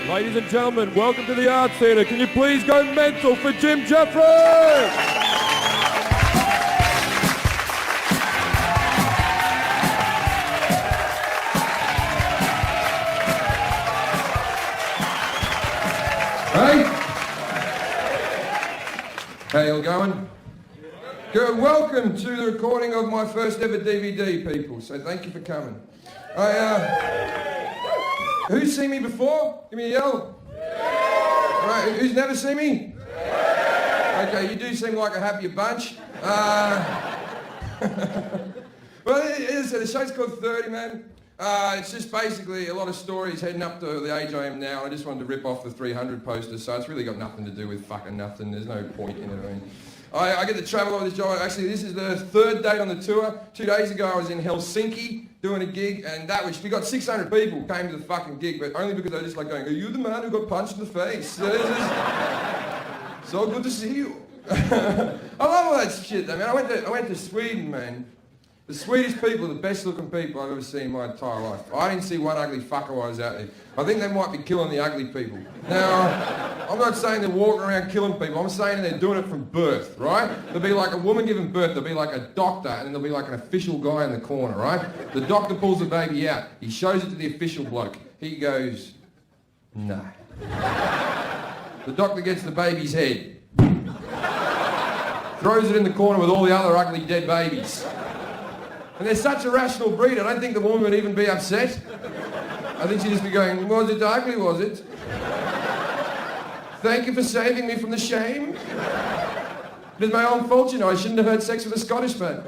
Ladies and gentlemen, welcome to the Arts Theatre. Can you please go mental for Jim Jefferies? Hey! How you all going? Good. Welcome to the recording of my first ever DVD, people. So thank you for coming. Who's seen me before? Give me a yell. Right, who's never seen me? Okay, you do seem like a happier bunch. Well, the show's called 30, man. It's just basically a lot of stories heading up to the age I am now. I just wanted to rip off the 300 posters, so it's really got nothing to do with fucking nothing. There's no point in it. I mean, I get to travel on this job. Actually, this is the third date on the tour. 2 days ago, I was in Helsinki doing a gig, and we got 600 people came to the fucking gig, but only because they were just like going, "Are you the man who got punched in the face?" So good to see you. I love all that shit, though, man. I went to Sweden, man. The Swedish people are the best looking people I've ever seen in my entire life. I didn't see one ugly fucker while I was out there. I think they might be killing the ugly people. Now, I'm not saying they're walking around killing people. I'm saying they're doing it from birth, right? There'll be like a woman giving birth. There'll be like a doctor, and then there'll be like an official guy in the corner, right? The doctor pulls the baby out. He shows it to the official bloke. He goes, "No." The doctor gets the baby's head, throws it in the corner with all the other ugly dead babies. And they're such a rational breed, I don't think the woman would even be upset. I think she'd just be going, "Was it ugly, was it? Thank you for saving me from the shame. It is my own fault, you know. I shouldn't have had sex with a Scottish man."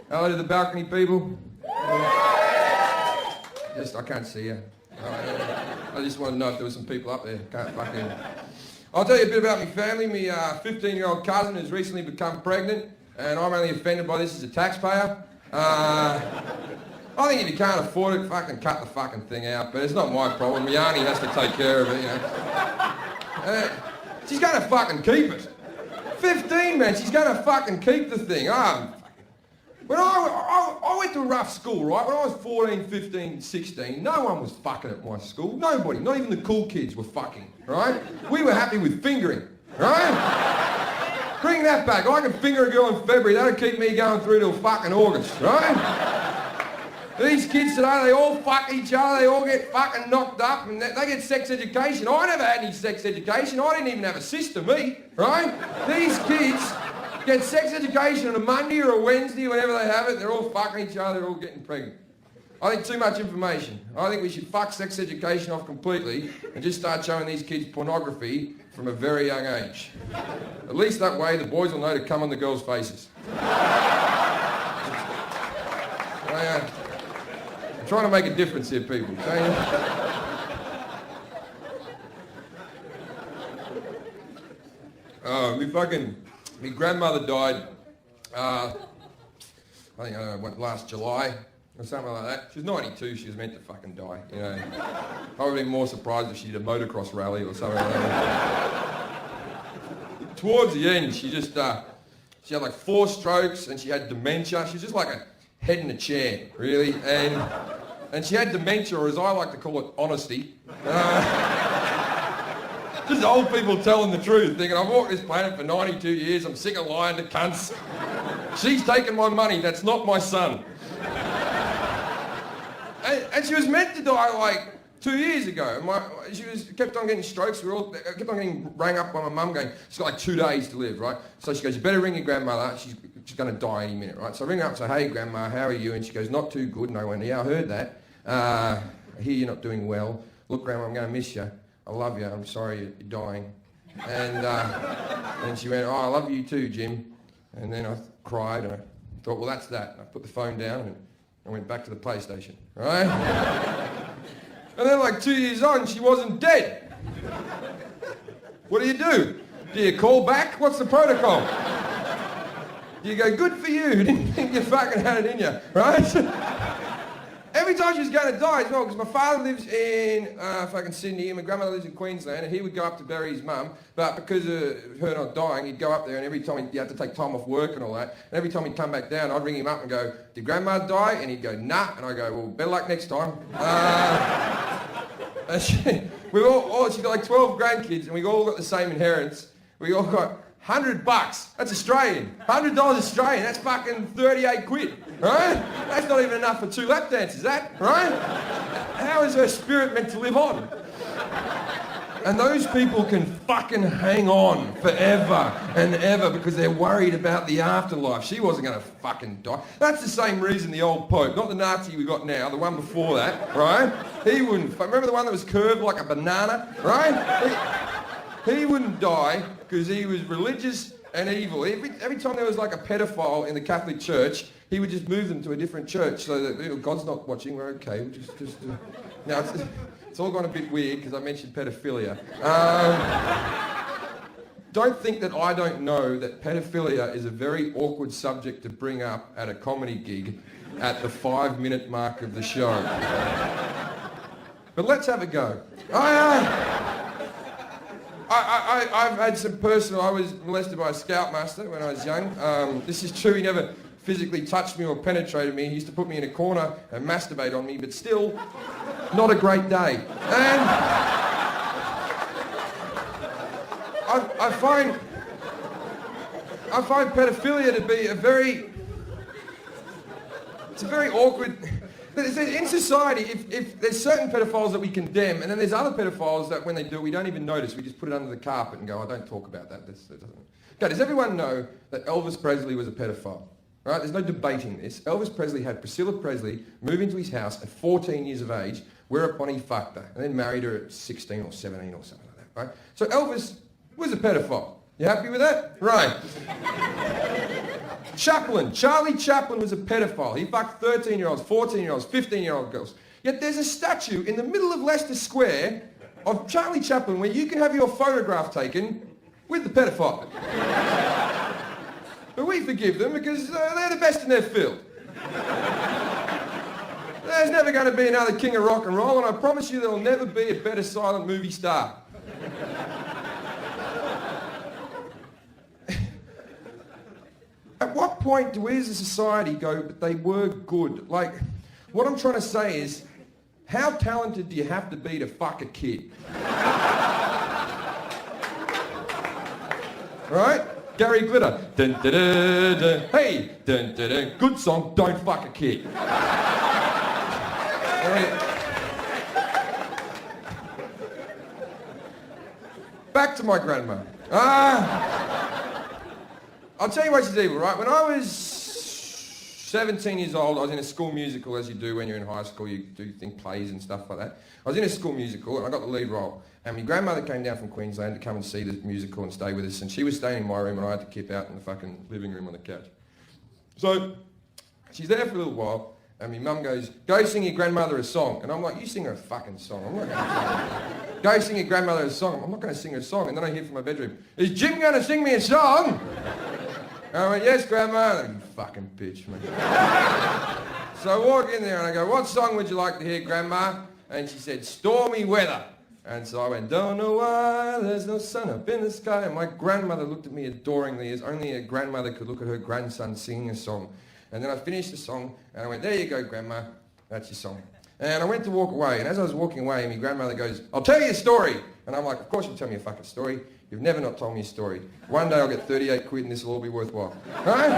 Hello to the balcony people. I can't see you. I just want to know if there were some people up there. Can't fucking... I'll tell you a bit about my family. My 15-year-old cousin has recently become pregnant, and I'm only offended by this as a taxpayer. I think if you can't afford it, fucking cut the fucking thing out, but it's not my problem. My auntie has to take care of it, you know. She's gonna fucking keep it. 15, man, she's gonna fucking keep the thing. When I went to a rough school, right? When I was 14, 15, 16, no one was fucking at my school. Nobody. Not even the cool kids were fucking, right? We were happy with fingering, right? Bring that back. I can finger a girl in February. That'll keep me going through till fucking August, right? These kids today, they all fuck each other. They all get fucking knocked up, and they get sex education. I never had any sex education. I didn't even have a sister, me, right? These kids get sex education on a Monday or a Wednesday, whenever they have it, they're all fucking each other, they're all getting pregnant. I think too much information. I think we should fuck sex education off completely and just start showing these kids pornography from a very young age. At least that way the boys will know to come on the girls' faces. I'm trying to make a difference here, people. My grandmother died, I think last July or something like that. She was 92, she was meant to fucking die, you know. I would have been more surprised if she did a motocross rally or something like that. Towards the end, she had like 4 strokes and she had dementia. She was just like a head in a chair, really. And she had dementia, or as I like to call it, honesty. Just old people telling the truth, thinking, "I've walked this planet for 92 years, I'm sick of lying to cunts. She's taken my money, that's not my son." And she was meant to die like 2 years ago. She kept on getting strokes. Kept on getting rang up by my mum going, "She's got like 2 days to live," right? So she goes, "You better ring your grandmother, she's going to die any minute," right? So I ring her up and say, "Hey grandma, how are you?" And she goes, "Not too good." And I went, "Yeah, I heard that. I hear you're not doing well. Look grandma, I'm going to miss you. I love you, I'm sorry you're dying." And she went, "Oh, I love you too, Jim." And then I cried and I thought, well, that's that. And I put the phone down and I went back to the PlayStation, right? And then like 2 years on, she wasn't dead. What do? Do you call back? What's the protocol? Do you go, "Good for you, didn't think you fucking had it in you," right? every time she was going to die as well, because my father lives in fucking Sydney and my grandmother lives in Queensland, and he would go up to bury his mum, but because of her not dying, he'd go up there, and every time he had to take time off work and all that, and every time he'd come back down, I'd ring him up and go, did grandma die? And he'd go, nah, and I'd go, well, better luck next time. And she's got like 12 grandkids, and we all got the same inheritance. We all got $100. That's Australian. $100 Australian. That's fucking 38 quid, right? That's not even enough for 2 lap dances, that, right? How is her spirit meant to live on? And those people can fucking hang on forever and ever because they're worried about the afterlife. She wasn't going to fucking die. That's the same reason the old Pope, not the Nazi we got now, the one before that, right? He wouldn't. Remember the one that was curved like a banana, right? He wouldn't die because he was religious and evil. Every time there was like a pedophile in the Catholic Church, he would just move them to a different church so that God's not watching, we're okay. We'll just Now, it's all gone a bit weird because I mentioned pedophilia. Don't think that I don't know that pedophilia is a very awkward subject to bring up at a comedy gig at the 5-minute mark of the show. But let's have a go. I've had some personal... I was molested by a scoutmaster when I was young. This is true, he never physically touched me or penetrated me. He used to put me in a corner and masturbate on me, but still, not a great day. And I find pedophilia to be a very... It's a very awkward... In society, if there's certain pedophiles that we condemn, and then there's other pedophiles that when they do, we don't even notice. We just put it under the carpet and go, oh, don't talk about that. That doesn't... Okay, does everyone know that Elvis Presley was a pedophile? Right? There's no debating this. Elvis Presley had Priscilla Presley move into his house at 14 years of age, whereupon he fucked her, and then married her at 16 or 17 or something like that, right? So Elvis was a pedophile. You happy with that? Right. Charlie Chaplin was a pedophile. He fucked 13-year-olds, 14-year-olds, 15-year-old girls. Yet there's a statue in the middle of Leicester Square of Charlie Chaplin where you can have your photograph taken with the pedophile. But we forgive them because they're the best in their field. There's never going to be another king of rock and roll, and I promise you there'll never be a better silent movie star. At what point do we as a society go, but they were good? Like, what I'm trying to say is, how talented do you have to be to fuck a kid? Right? Gary Glitter. Dun, dun, dun, dun. Hey, dun, dun, dun. Good song, don't fuck a kid. Back to my grandma. I'll tell you what she's evil, right? When I was 17 years old, I was in a school musical, as you do when you're in high school. You do plays and stuff like that. I was in a school musical, and I got the lead role. And my grandmother came down from Queensland to come and see the musical and stay with us. And she was staying in my room, and I had to kip out in the fucking living room on the couch. So she's there for a little while, and my mum goes, go sing your grandmother a song. And I'm like, you sing her a fucking song. I'm not going to go sing your grandmother a song. I'm not going to sing her a song. And then I hear from my bedroom, is Jim going to sing me a song? And I went, yes, Grandma. And I go, you fucking bitch, man. So I walk in there and I go, what song would you like to hear, Grandma? And she said, Stormy Weather. And so I went, don't know why there's no sun up in the sky. And my grandmother looked at me adoringly, as only a grandmother could look at her grandson singing a song. And then I finished the song and I went, there you go, Grandma. That's your song. And I went to walk away. And as I was walking away, my grandmother goes, I'll tell you a story. And I'm like, of course you'll tell me a fucking story. You've never not told me a story. One day I'll get 38 quid and this will all be worthwhile. Right?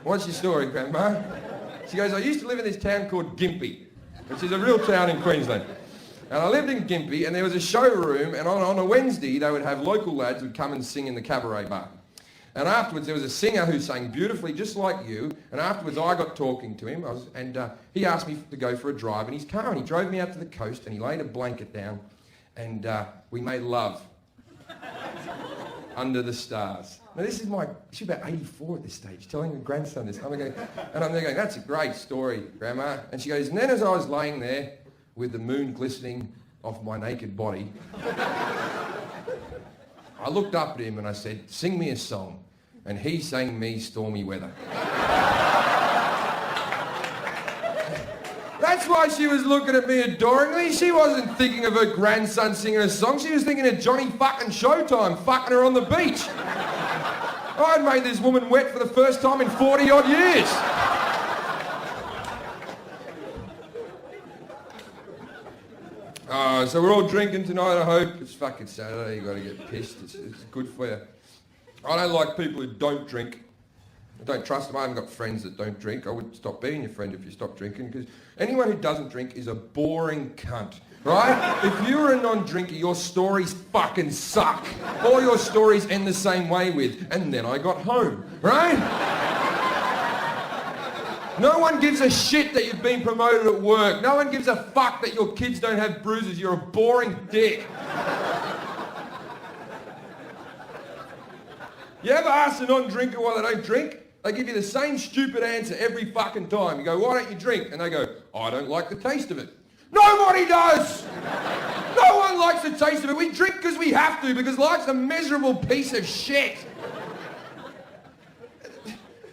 What's your story, Grandma? She goes, I used to live in this town called Gympie, which is a real town in Queensland. And I lived in Gympie, and there was a showroom, and on a Wednesday they would have local lads who'd come and sing in the cabaret bar. And afterwards there was a singer who sang beautifully, just like you, and afterwards I got talking to him, he asked me to go for a drive in his car, and he drove me out to the coast, and he laid a blanket down, and we made love under the stars. Now this is she's about 84 at this stage, telling her grandson this. I'm there going, that's a great story, Grandma. And she goes, and then as I was laying there with the moon glistening off my naked body, I looked up at him and I said, sing me a song. And he sang me Stormy Weather. That's why she was looking at me adoringly. She wasn't thinking of her grandson singing a song. She was thinking of Johnny fucking Showtime fucking her on the beach. I'd made this woman wet for the first time in 40 odd years. So we're all drinking tonight, I hope. It's fucking Saturday, you gotta get pissed. It's good for you. I don't like people who don't drink. I don't trust them. I haven't got friends that don't drink. I would stop being your friend if you stopped drinking, because anyone who doesn't drink is a boring cunt, right? If you're a non-drinker, your stories fucking suck. All your stories end the same way with, and then I got home, right? No one gives a shit that you've been promoted at work. No one gives a fuck that your kids don't have bruises. You're a boring dick. You ever ask a non-drinker why they don't drink? They give you the same stupid answer every fucking time. You go, why don't you drink? And they go, I don't like the taste of it. Nobody does! No one likes the taste of it. We drink because we have to, because life's a miserable piece of shit.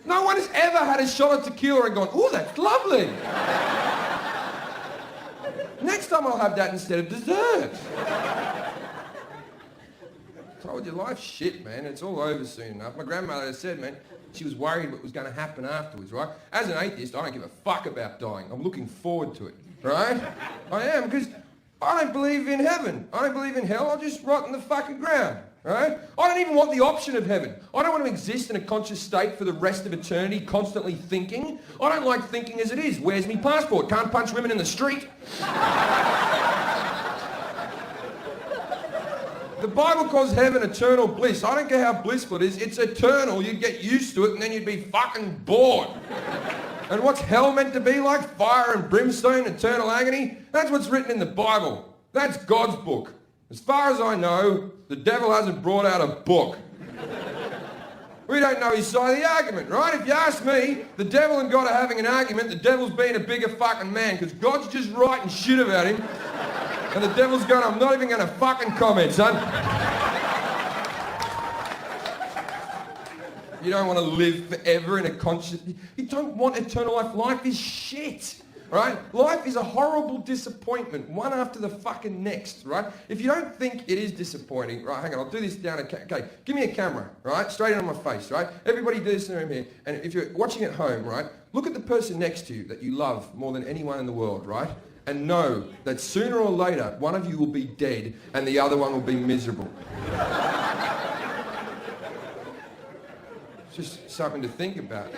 No one has ever had a shot of tequila and gone, oh, that's lovely. Next time I'll have that instead of dessert. Told you, life's shit, man. It's all over soon enough. My grandmother said, man, she was worried what was going to happen afterwards, right? As an atheist, I don't give a fuck about dying. I'm looking forward to it, right? I am, because I don't believe in heaven. I don't believe in hell. I'll just rot in the fucking ground, right? I don't even want the option of heaven. I don't want to exist in a conscious state for the rest of eternity, constantly thinking. I don't like thinking as it is. Where's me passport? Can't punch women in the street. The Bible calls heaven eternal bliss. I don't care how blissful it is. It's eternal. You'd get used to it and then you'd be fucking bored. And what's hell meant to be like? Fire and brimstone, eternal agony? That's what's written in the Bible. That's God's book. As far as I know, the devil hasn't brought out a book. We don't know his side of the argument, right? If you ask me, the devil and God are having an argument, the devil's being a bigger fucking man, because God's just writing shit about him. And the devil's going, I'm not even going to fucking comment, son. You don't want to live forever in a conscious... You don't want eternal life. Life is shit, right? Life is a horrible disappointment, one after the fucking next, right? If you don't think it is disappointing, right, hang on, I'll do this down... Okay, give me a camera, right? Straight on my face, right? Everybody do this in the room here. And if you're watching at home, right, look at the person next to you that you love more than anyone in the world, right? And know that sooner or later, one of you will be dead and the other one will be miserable. It's just something to think about.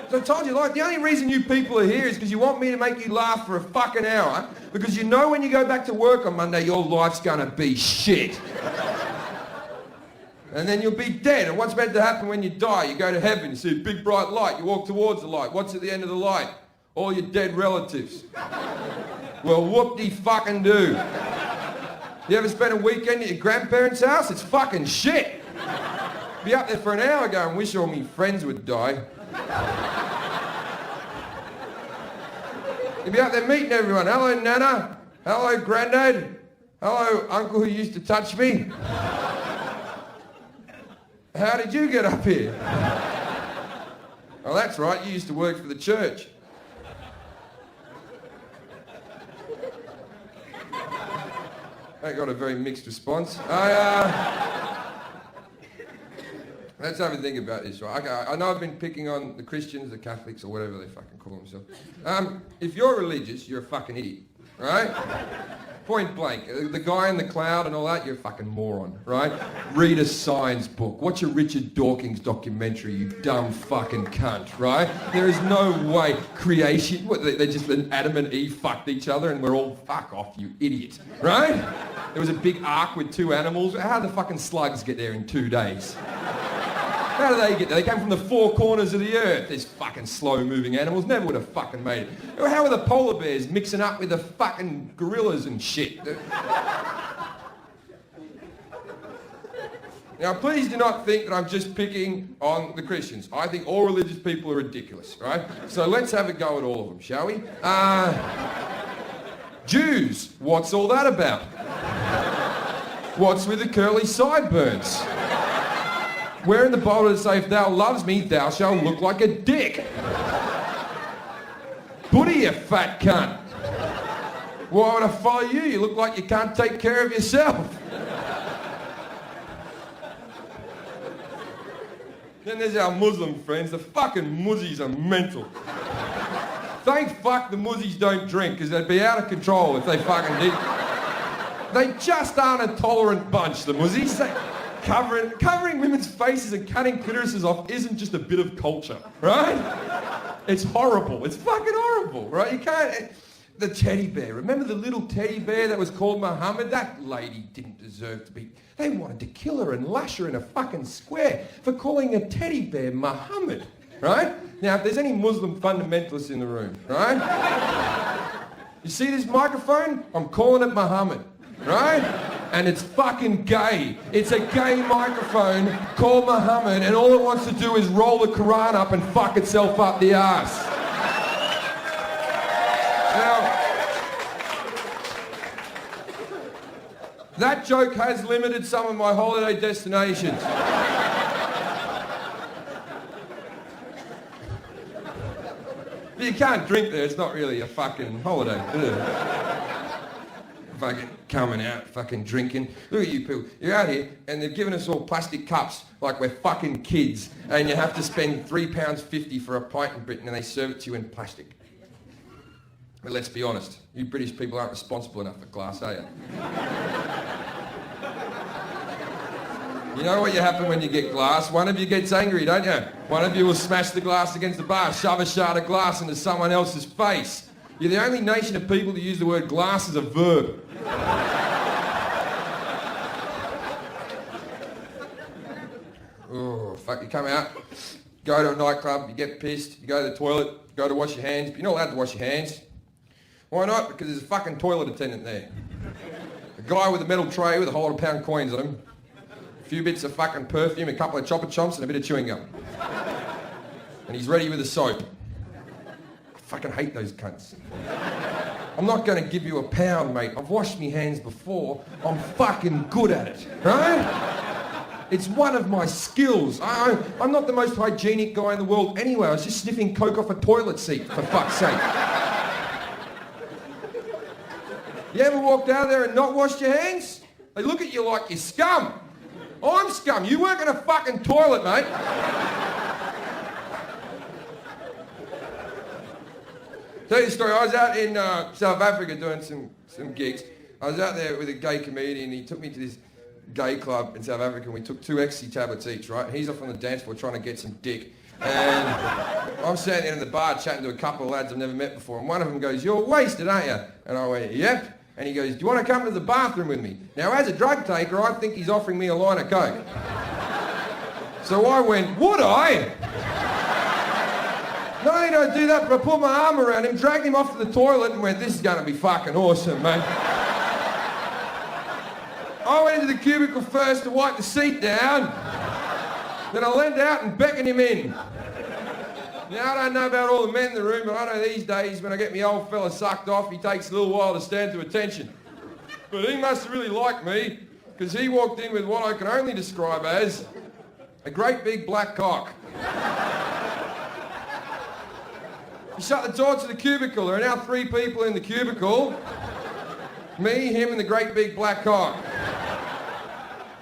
So I told you, like, the only reason you people are here is because you want me to make you laugh for a fucking hour, because you know when you go back to work on Monday, your life's gonna be shit. And then you'll be dead. And what's meant to happen when you die? You go to heaven, you see a big bright light, you walk towards the light. What's at the end of the light? All your dead relatives. Well, whoop-de-fucking-do. You ever spent a weekend at your grandparents' house? It's fucking shit. Be up there for an hour going, wish all my friends would die. You'd be up there meeting everyone. Hello, Nana. Hello, Grandad. Hello, Uncle who used to touch me. How did you get up here? Oh, that's right. You used to work for the church. That got a very mixed response. Let's have a think about this, right? I know I've been picking on the Christians, the Catholics, or whatever they fucking call themselves. If you're religious, you're a fucking idiot, right? Point blank. The guy in the cloud and all that, you're a fucking moron, right? Read a science book. Watch a Richard Dawkins documentary, you dumb fucking cunt, right? There is no way creation... What, they just... Adam and Eve fucked each other and we're all... Fuck off, you idiot, right? There was a big ark with two animals. How did the fucking slugs get there in 2 days? How did they get there? They came from the four corners of the earth. These fucking slow-moving animals never would have fucking made it. How were the polar bears mixing up with the fucking gorillas and shit? Now, please do not think that I'm just picking on the Christians. I think all religious people are ridiculous, right? So let's have a go at all of them, shall we? Jews, what's all that about? What's with the curly sideburns? Where in the Bible does it say, if thou loves me, thou shalt look like a dick? Buddy, you fat cunt. Why would I follow you? You look like you can't take care of yourself. Then there's our Muslim friends. The fucking muzzies are mental. Thank fuck the muzzies don't drink, because they'd be out of control if they fucking did. They just aren't a tolerant bunch, the muzzies. Covering women's faces and cutting clitorises off isn't just a bit of culture, right? It's horrible. It's fucking horrible, right? You can't... The teddy bear. Remember the little teddy bear that was called Muhammad? That lady didn't deserve to be... They wanted to kill her and lash her in a fucking square for calling a teddy bear Muhammad, right? Now, if there's any Muslim fundamentalists in the room, right? You see this microphone? I'm calling it Muhammad, right? And it's fucking gay. It's a gay microphone called Muhammad, and all it wants to do is roll the Quran up and fuck itself up the arse. Now, that joke has limited some of my holiday destinations. But you can't drink there, it's not really a fucking holiday, is it? Fucking coming out, fucking drinking. Look at you people, you're out here and they're giving us all plastic cups like we're fucking kids, and you have to spend £3.50 for a pint in Britain and they serve it to you in plastic. But let's be honest, you British people aren't responsible enough for glass, are you? You know what happens when you get glass? One of you gets angry, don't you? One of you will smash the glass against the bar, shove a shard of glass into someone else's face. You're the only nation of people to use the word glass as a verb. Oh, fuck, you come out, go to a nightclub, you get pissed, you go to the toilet, go to wash your hands, but you're not allowed to wash your hands. Why not? Because there's a fucking toilet attendant there. A guy with a metal tray with a whole lot of pound coins on him. A few bits of fucking perfume, a couple of chopper chomps and a bit of chewing gum. And he's ready with a soap. I fucking hate those cunts. I'm not going to give you a pound, mate. I've washed my hands before. I'm fucking good at it, right? It's one of my skills. I'm not the most hygienic guy in the world anyway. I was just sniffing coke off a toilet seat, for fuck's sake. You ever walked out there and not washed your hands? They look at you like you're scum. I'm scum. You work in a fucking toilet, mate. Tell you a story. I was out in South Africa doing some gigs. I was out there with a gay comedian. He took me to this gay club in South Africa and we took 2 ecstasy tablets each, right? He's off on the dance floor trying to get some dick. And I'm standing there in the bar chatting to a couple of lads I've never met before, and one of them goes, "You're wasted, aren't you?" And I went, "Yep." And he goes, "Do you want to come to the bathroom with me?" Now, as a drug taker, I think he's offering me a line of coke. So I went, "Would I?" Not only did I do that, but I put my arm around him, dragged him off to the toilet and went, "This is going to be fucking awesome, mate." I went into the cubicle first to wipe the seat down. Then I leaned out and beckoned him in. Now, I don't know about all the men in the room, but I know these days when I get my old fella sucked off, he takes a little while to stand to attention. But he must have really liked me, because he walked in with what I can only describe as a great big black cock. He shut the door to the cubicle. There are now 3 people in the cubicle. Me, him, and the great big black cock.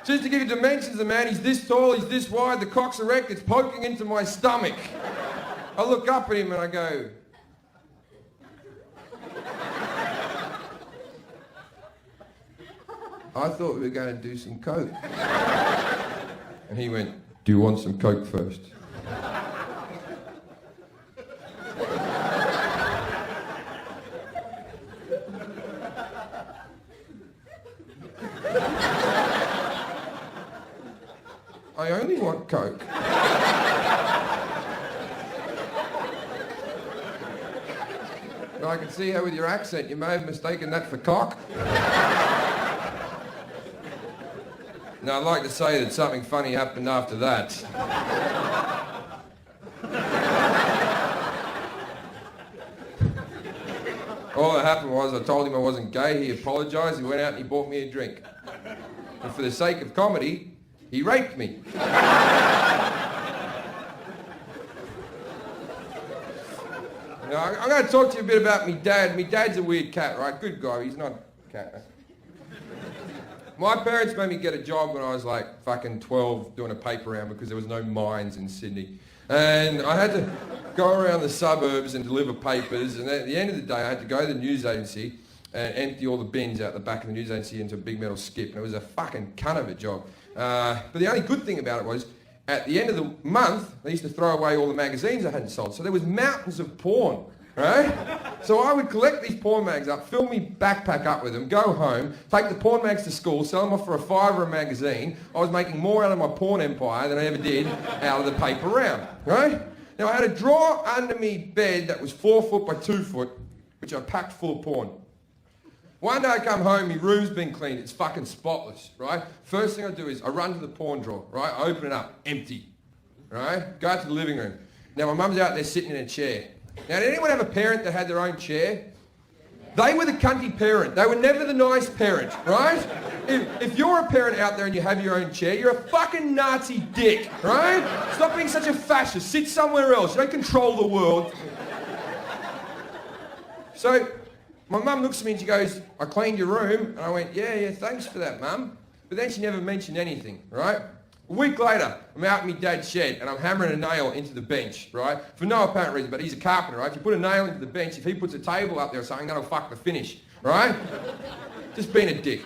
Just to give you dimensions of the man, he's this tall, he's this wide, the cock's erect, it's poking into my stomach. I look up at him and I go, "I thought we were going to do some coke." And he went, "Do you want some coke first?" "I only want coke." I can see how with your accent you may have mistaken that for cock. Now, I'd like to say that something funny happened after that. All that happened was I told him I wasn't gay, he apologised, he went out and he bought me a drink. And for the sake of comedy, He raped me. Now, I'm going to talk to you a bit about me dad. Me dad's a weird cat, right? Good guy. He's not a cat. My parents made me get a job when I was like fucking 12 doing a paper round because there was no mines in Sydney. And I had to go around the suburbs and deliver papers. And at the end of the day, I had to go to the news agency and empty all the bins out the back of the news agency into a big metal skip. And it was a fucking cunt of a job. But the only good thing about it was, at the end of the month, they used to throw away all the magazines I hadn't sold. So there was mountains of porn, right? So I would collect these porn mags up, fill me backpack up with them, go home, take the porn mags to school, sell them off for $5 a magazine. I was making more out of my porn empire than I ever did out of the paper round, right? Now I had a drawer under me bed that was 4 foot by 2 foot, which I packed full of porn. One day I come home, my room's been cleaned, it's fucking spotless, right? First thing I do is I run to the porn drawer, right? I open it up, empty, right? Go out to the living room. Now my mum's out there sitting in a chair. Now did anyone have a parent that had their own chair? They were the cunty parent. They were never the nice parent, right? If you're a parent out there and you have your own chair, you're a fucking Nazi dick, right? Stop being such a fascist. Sit somewhere else. You don't control the world. So my mum looks at me and she goes, I cleaned your room. And I went, yeah, thanks for that, Mum. But then she never mentioned anything, right? A week later, I'm out in my dad's shed and I'm hammering a nail into the bench, right? For no apparent reason, but he's a carpenter, right? If you put a nail into the bench, if he puts a table up there or something, that'll fuck the finish, right? Just being a dick.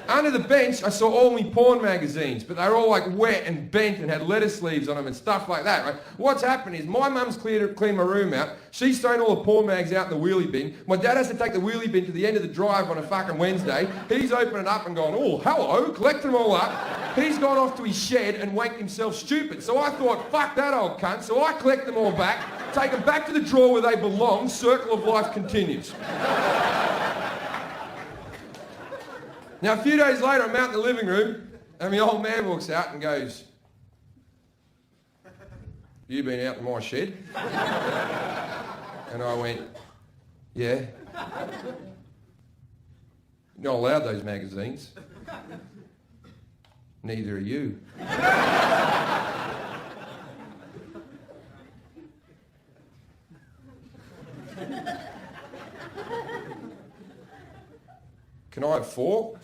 Under the bench, I saw all my porn magazines, but they were all like wet and bent and had letter sleeves on them and stuff like that, right? What's happened is my mum's cleaned my room out. She's thrown all the porn mags out in the wheelie bin. My dad has to take the wheelie bin to the end of the drive on a fucking Wednesday. He's opened it up and gone, oh, hello, collecting them all up. He's gone off to his shed and wanked himself stupid. So I thought, fuck that old cunt. So I collect them all back, take them back to the drawer where they belong. Circle of life continues. Now, a few days later, I'm out in the living room, and my old man walks out and goes, you been out in my shed? And I went, yeah. You're not allowed those magazines. Neither are you. Can I have 4?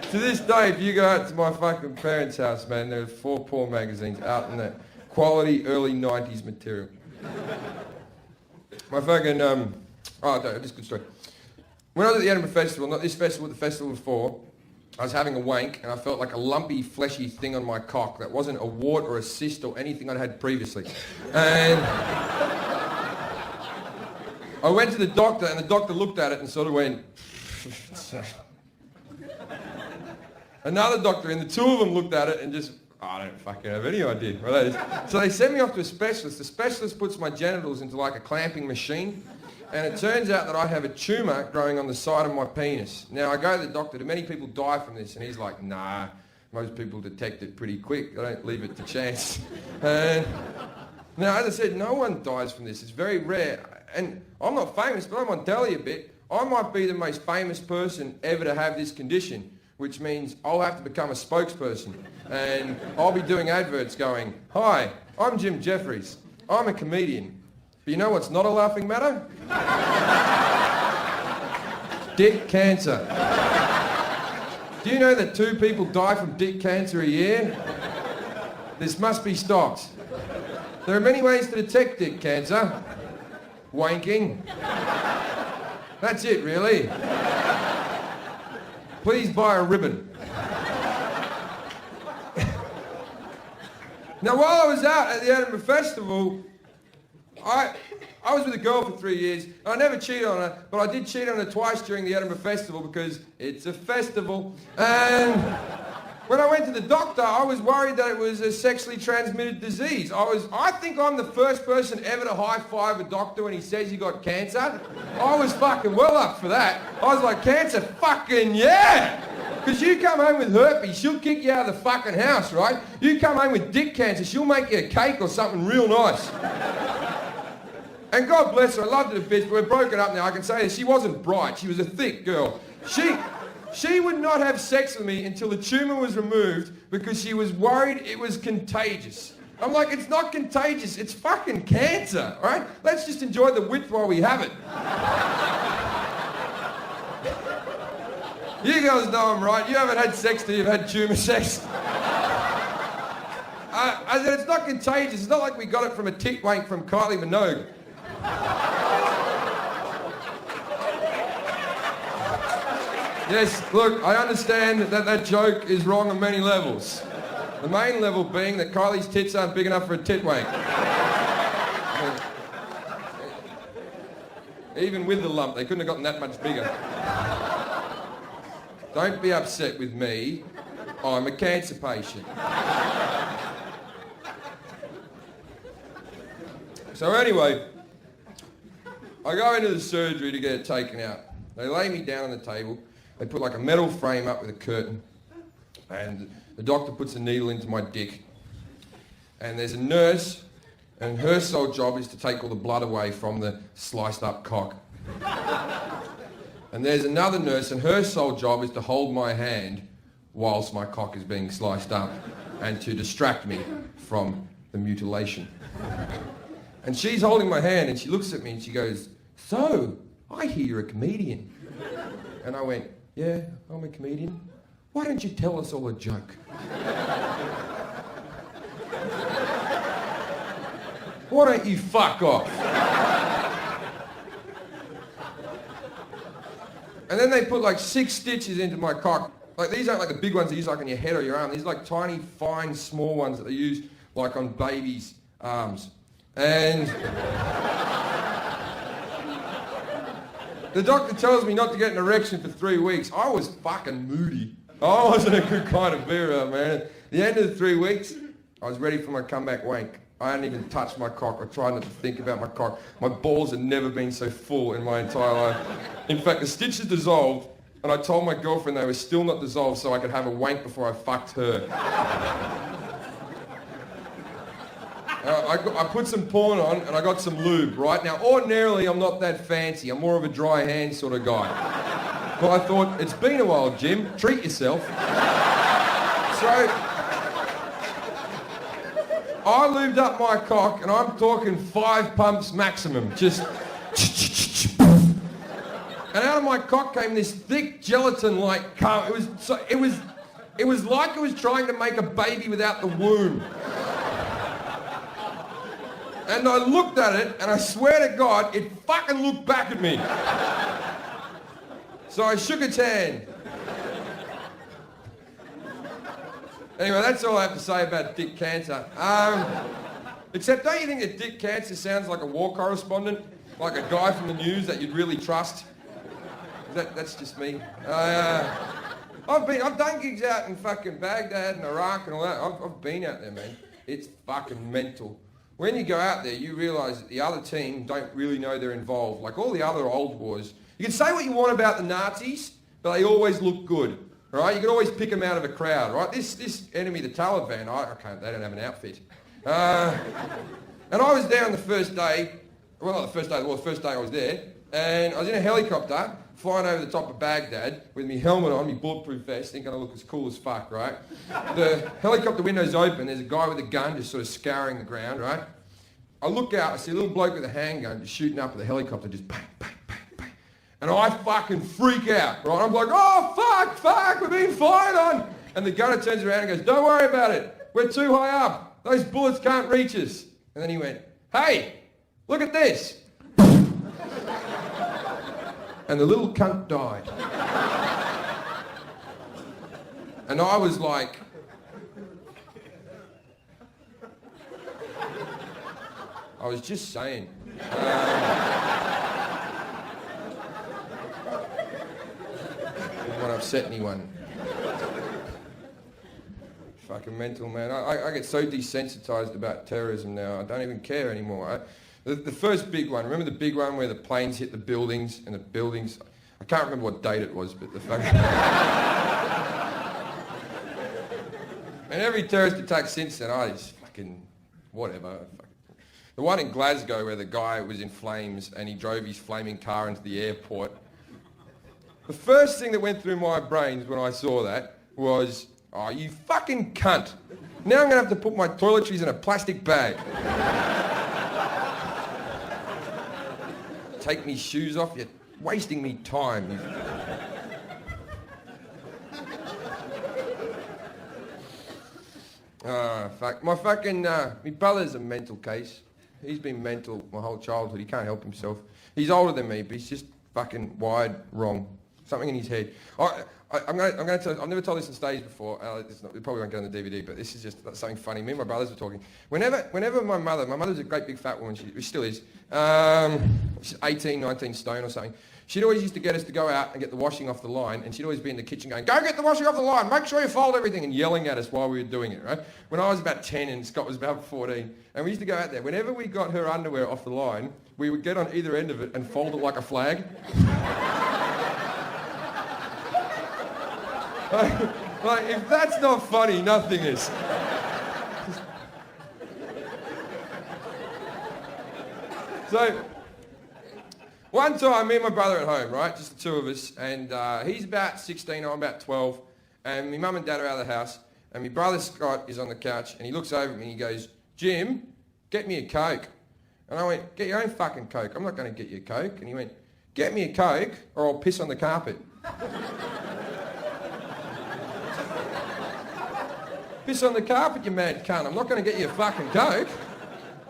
To this day, if you go out to my fucking parents' house, man, there are 4 porn magazines out in that quality early 90s material. My fucking, this is a good story. When I was at the Edinburgh Festival, not this festival, the festival before, I was having a wank and I felt like a lumpy, fleshy thing on my cock that wasn't a wart or a cyst or anything I'd had previously. And I went to the doctor and the doctor looked at it and sort of went... Another doctor and the two of them looked at it and just... I don't fucking have any idea what that is. So they sent me off to a specialist. The specialist puts my genitals into like a clamping machine. And it turns out that I have a tumour growing on the side of my penis. Now, I go to the doctor, do many people die from this? And he's like, nah, most people detect it pretty quick. They don't leave it to chance. And now, as I said, no one dies from this. It's very rare. And I'm not famous, but I'm on telly a bit. I might be the most famous person ever to have this condition, which means I'll have to become a spokesperson. And I'll be doing adverts going, hi, I'm Jim Jefferies. I'm a comedian. But you know what's not a laughing matter? Dick cancer. Do you know that 2 people die from dick cancer a year? This must be stopped. There are many ways to detect dick cancer. Wanking. That's it, really. Please buy a ribbon. Now, while I was out at the Edinburgh Festival, I was with a girl for 3 years. I never cheated on her, but I did cheat on her twice during the Edinburgh Festival because it's a festival. And when I went to the doctor, I was worried that it was a sexually transmitted disease. I think I'm the first person ever to high-five a doctor when he says he got cancer. I was fucking well up for that. I was like, cancer, fucking yeah! Because you come home with herpes, she'll kick you out of the fucking house, right? You come home with dick cancer, she'll make you a cake or something real nice. And God bless her, I loved her a bit, but we're broken up now. I can say that she wasn't bright, she was a thick girl. She would not have sex with me until the tumour was removed because she was worried it was contagious. I'm like, it's not contagious, it's fucking cancer, all right? Let's just enjoy the width while we have it. You guys know I'm right. You haven't had sex till you've had tumour sex. I said, it's not contagious. It's not like we got it from a tit wank from Kylie Minogue. Yes, look, I understand that joke is wrong on many levels. The main level being that Kylie's tits aren't big enough for a tit wank. Even with the lump, they couldn't have gotten that much bigger. Don't be upset with me. I'm a cancer patient. So anyway, I go into the surgery to get it taken out. They lay me down on the table. They put like a metal frame up with a curtain, and the doctor puts a needle into my dick. And there's a nurse, and her sole job is to take all the blood away from the sliced up cock. And there's another nurse, and her sole job is to hold my hand whilst my cock is being sliced up and to distract me from the mutilation. And she's holding my hand, and she looks at me and she goes, "So, I hear you're a comedian." And I went, "Yeah, I'm a comedian. Why don't you tell us all a joke?" "Why don't you fuck off?" And then they put like 6 stitches into my cock. Like, these aren't like the big ones they use like on your head or your arm. These are like tiny, fine, small ones that they use like on babies' arms. And the doctor tells me not to get an erection for 3 weeks. I was fucking moody. I wasn't a good kind of bearer, man. At the end of the 3 weeks, I was ready for my comeback wank. I hadn't even touched my cock. I tried not to think about my cock. My balls had never been so full in my entire life. In fact, the stitches dissolved, and I told my girlfriend they were still not dissolved so I could have a wank before I fucked her. I put some porn on, and I got some lube, right? Now, ordinarily, I'm not that fancy. I'm more of a dry hand sort of guy. But I thought, it's been a while, Jim. Treat yourself. So I lubed up my cock, and I'm talking 5 pumps maximum. Just... And out of my cock came this thick gelatin-like cum. It was like it was trying to make a baby without the womb. And I looked at it, and I swear to God, it fucking looked back at me. So I shook its hand. Anyway, that's all I have to say about dick cancer. Except, don't you think that dick cancer sounds like a war correspondent? Like a guy from the news that you'd really trust? That's just me. I've done gigs out in fucking Baghdad and Iraq and all that. I've been out there, man. It's fucking mental. When you go out there, you realise that the other team don't really know they're involved. Like all the other old wars. You can say what you want about the Nazis, but they always look good, right? You can always pick them out of a crowd, right? This enemy, the Taliban, they don't have an outfit. And I was there on the first day, well, not the first day of the war, the first day I was there, and I was in a helicopter flying over the top of Baghdad with my helmet on, my bulletproof vest, thinking I look as cool as fuck, right? The helicopter window's open, there's a guy with a gun just sort of scouring the ground, right? I look out, I see a little bloke with a handgun just shooting up at the helicopter, just bang, bang, bang, bang. And I fucking freak out, right? I'm like, oh, fuck, we're being fired on. And the gunner turns around and goes, don't worry about it. We're too high up. Those bullets can't reach us. And then he went, hey, look at this. And the little cunt died. And I was like, I was just saying. Didn't want to upset anyone. Fucking mental, man. I get so desensitized about terrorism now, I don't even care anymore. The first big one, remember the big one where the planes hit the buildings and the buildings, I can't remember what date it was, but the fucking... And every terrorist attack since then, I just fucking, whatever. The one in Glasgow where the guy was in flames and he drove his flaming car into the airport. The first thing that went through my brains when I saw that was, oh, you fucking cunt. Now I'm going to have to put my toiletries in a plastic bag. Take me shoes off, you're wasting me time. Fuck. My brother's a mental case. He's been mental my whole childhood. He can't help himself. He's older than me, but he's just fucking wired wrong. Something in his head. I'm going to tell. I've never told this on stage before. It probably won't go on the DVD, but this is just something funny. Me and my brothers were talking. Whenever my mother's a great big fat woman. She still is. She's 18, 19 stone or something. She'd always used to get us to go out and get the washing off the line, and she'd always be in the kitchen going, "Go get the washing off the line. Make sure you fold everything," and yelling at us while we were doing it. Right? When I was about 10 and Scott was about 14, and we used to go out there. Whenever we got her underwear off the line, we would get on either end of it and fold it like a flag. Like, if that's not funny, nothing is. So, one time, me and my brother at home, right? Just the two of us, and he's about 16, I'm about 12, and my mum and dad are out of the house, and my brother Scott is on the couch, and he looks over at me and he goes, "Jim, get me a Coke." And I went, "Get your own fucking Coke. I'm not going to get you a Coke." And he went, "Get me a Coke or I'll piss on the carpet." "Piss on the carpet, you mad cunt. I'm not going to get you a fucking Coke.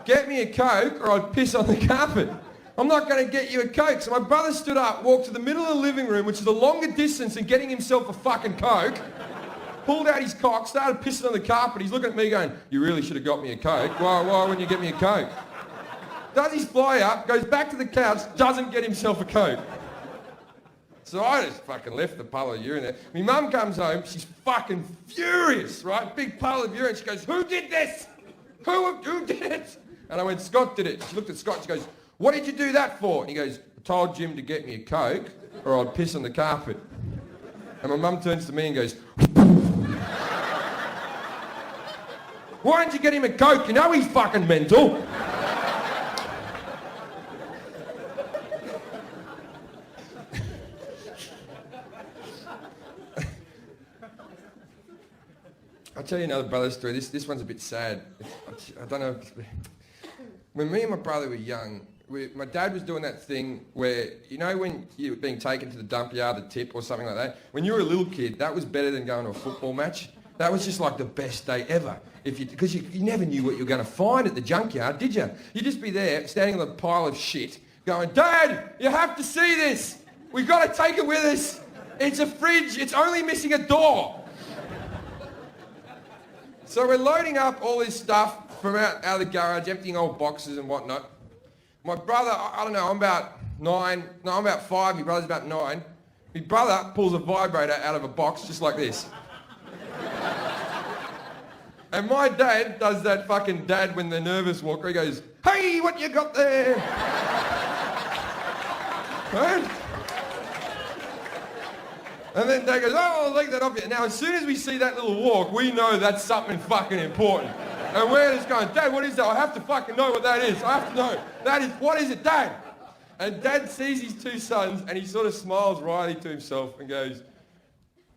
Get me a Coke or I'll piss on the carpet. I'm not going to get you a Coke." So my brother stood up, walked to the middle of the living room, which is a longer distance than getting himself a fucking Coke, pulled out his cock, started pissing on the carpet. He's looking at me going, "You really should have got me a Coke. Why wouldn't you get me a Coke?" Does his fly up, goes back to the couch, doesn't get himself a Coke. So I just fucking left the puddle of urine there. My mum comes home, she's fucking furious, right? Big puddle of urine. She goes, "Who did this? Who did it?" And I went, "Scott did it." She looked at Scott, she goes, "What did you do that for?" And he goes, "I told Jim to get me a Coke or I'd piss on the carpet." And my mum turns to me and goes, "Why didn't you get him a Coke? You know he's fucking mental." I'll tell you another brother story. This one's a bit sad. I don't know. When me and my brother were young, my dad was doing that thing where, you know when you were being taken to the dump yard, the tip or something like that? When you were a little kid, that was better than going to a football match. That was just like the best day ever. Because you never knew what you were going to find at the junkyard, did you? You'd just be there, standing on a pile of shit, going, "Dad, you have to see this. We've got to take it with us. It's a fridge. It's only missing a door." So we're loading up all this stuff from out of the garage, emptying old boxes and whatnot. My brother, I don't know, I'm about 9. No, I'm about 5. My brother's about 9. My brother pulls a vibrator out of a box just like this. And my dad does that fucking dad when they're nervous walker. He goes, "Hey, what you got there?" Right? And then Dad goes, "Oh, I'll take that off you." Now, as soon as we see that little walk, we know that's something fucking important. And we're just going, "Dad, what is that? I have to fucking know what that is. I have to know. That is, what is it, Dad?" And Dad sees his two sons and he sort of smiles wryly to himself and goes,